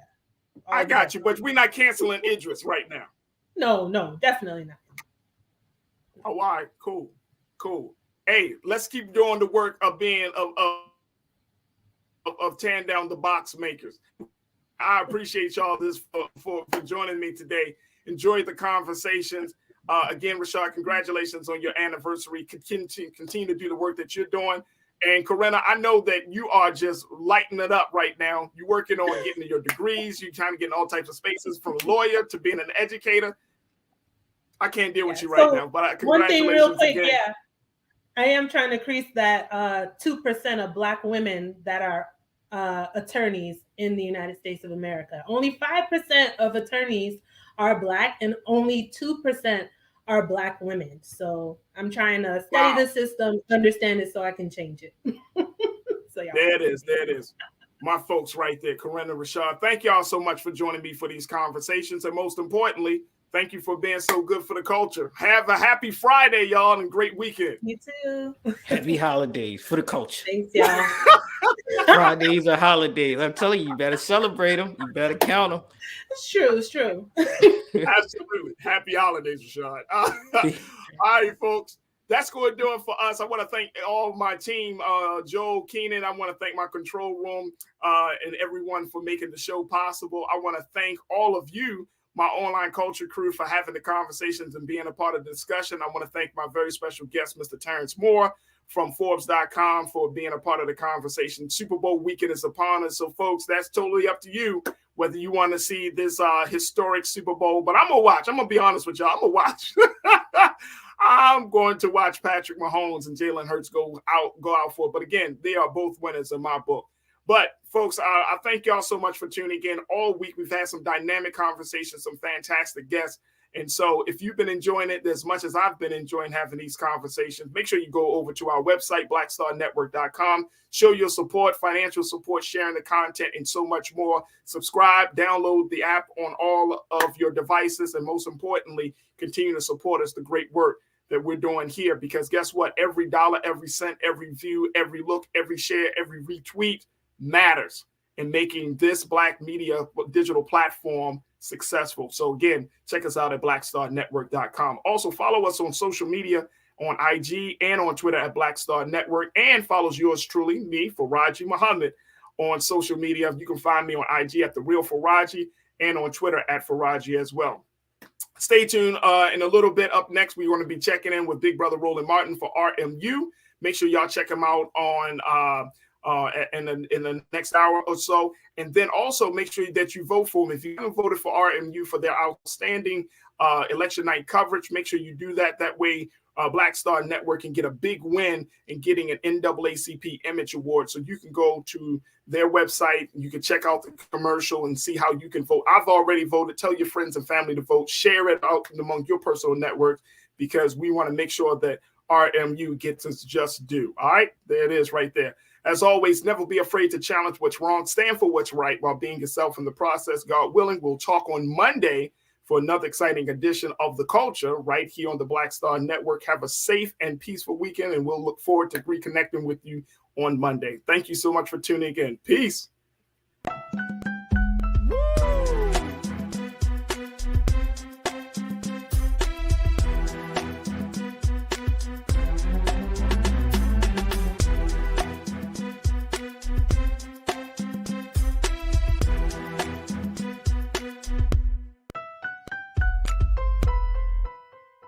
I got you, but we're not canceling Idris right now. No, definitely not. Oh, all right, cool. Hey, let's keep doing the work of being of tearing down the box makers. I appreciate y'all for joining me today. Enjoyed the conversations. Again, Rashad, congratulations on your anniversary. Continue to do the work that you're doing. And Corinna, I know that you are just lighting it up right now. You're working on getting your degrees. You're trying to get in all types of spaces, from a lawyer to being an educator. I can't deal with you right now, but congratulations. One thing real quick, again. yeah. I am trying to increase that 2% of Black women that are attorneys in the United States of America. Only 5% of attorneys are Black, and only 2% are Black women. So I'm trying to study the system, understand it, so I can change it. There it is. My folks right there, Corinna, Rashad. Thank y'all so much for joining me for these conversations. And most importantly, thank you for being so good for the culture. Have a happy Friday, y'all, and great weekend. You too. Happy holidays for the culture. Thanks, y'all. Fridays are holidays. I'm telling you, you better celebrate them. You better count them. It's true. Absolutely. Happy holidays, Rashad. All right, folks. That's going to do it for us. I want to thank all my team, Joel, Keenan. I want to thank my control room and everyone for making the show possible. I want to thank all of you, my online culture crew, for having the conversations and being a part of the discussion. I want to thank my very special guest, Mr. Terrence Moore from Forbes.com, for being a part of the conversation. Super Bowl weekend is upon us. So, folks, that's totally up to you whether you want to see this historic Super Bowl. But I'm going to watch. I'm going to be honest with y'all. I'm going to watch. I'm going to watch Patrick Mahomes and Jalen Hurts go out for it. But again, they are both winners in my book. But folks, I thank y'all so much for tuning in all week. We've had some dynamic conversations, some fantastic guests. And so if you've been enjoying it as much as I've been enjoying having these conversations, make sure you go over to our website, blackstarnetwork.com, show your support, financial support, sharing the content, and so much more. Subscribe, download the app on all of your devices, and most importantly, continue to support us, the great work that we're doing here. Because guess what? Every dollar, every cent, every view, every look, every share, every retweet matters in making this Black media digital platform successful. So again, check us out at blackstarnetwork.com. Also follow us on social media on IG and on Twitter at Black Star Network, and follows yours truly, me, Farajii Muhammad, on social media. You can find me on IG at The Real Farajii and on Twitter at Farajii as well. Stay tuned. In a little bit up next, we're going to be checking in with Big Brother Roland Martin for RMU. Make sure y'all check him out on in the next hour or so. And then also make sure that you vote for them. If you haven't voted for RMU for their outstanding election night coverage, make sure you do that. That way, Black Star Network can get a big win in getting an NAACP Image Award. So you can go to their website, you can check out the commercial and see how you can vote. I've already voted. Tell your friends and family to vote. Share it out among your personal networks, because we want to make sure that RMU gets its just due. All right, there it is right there. As always, never be afraid to challenge what's wrong. Stand for what's right while being yourself in the process. God willing, we'll talk on Monday for another exciting edition of The Culture right here on the Black Star Network. Have a safe and peaceful weekend, and we'll look forward to reconnecting with you on Monday. Thank you so much for tuning in. Peace.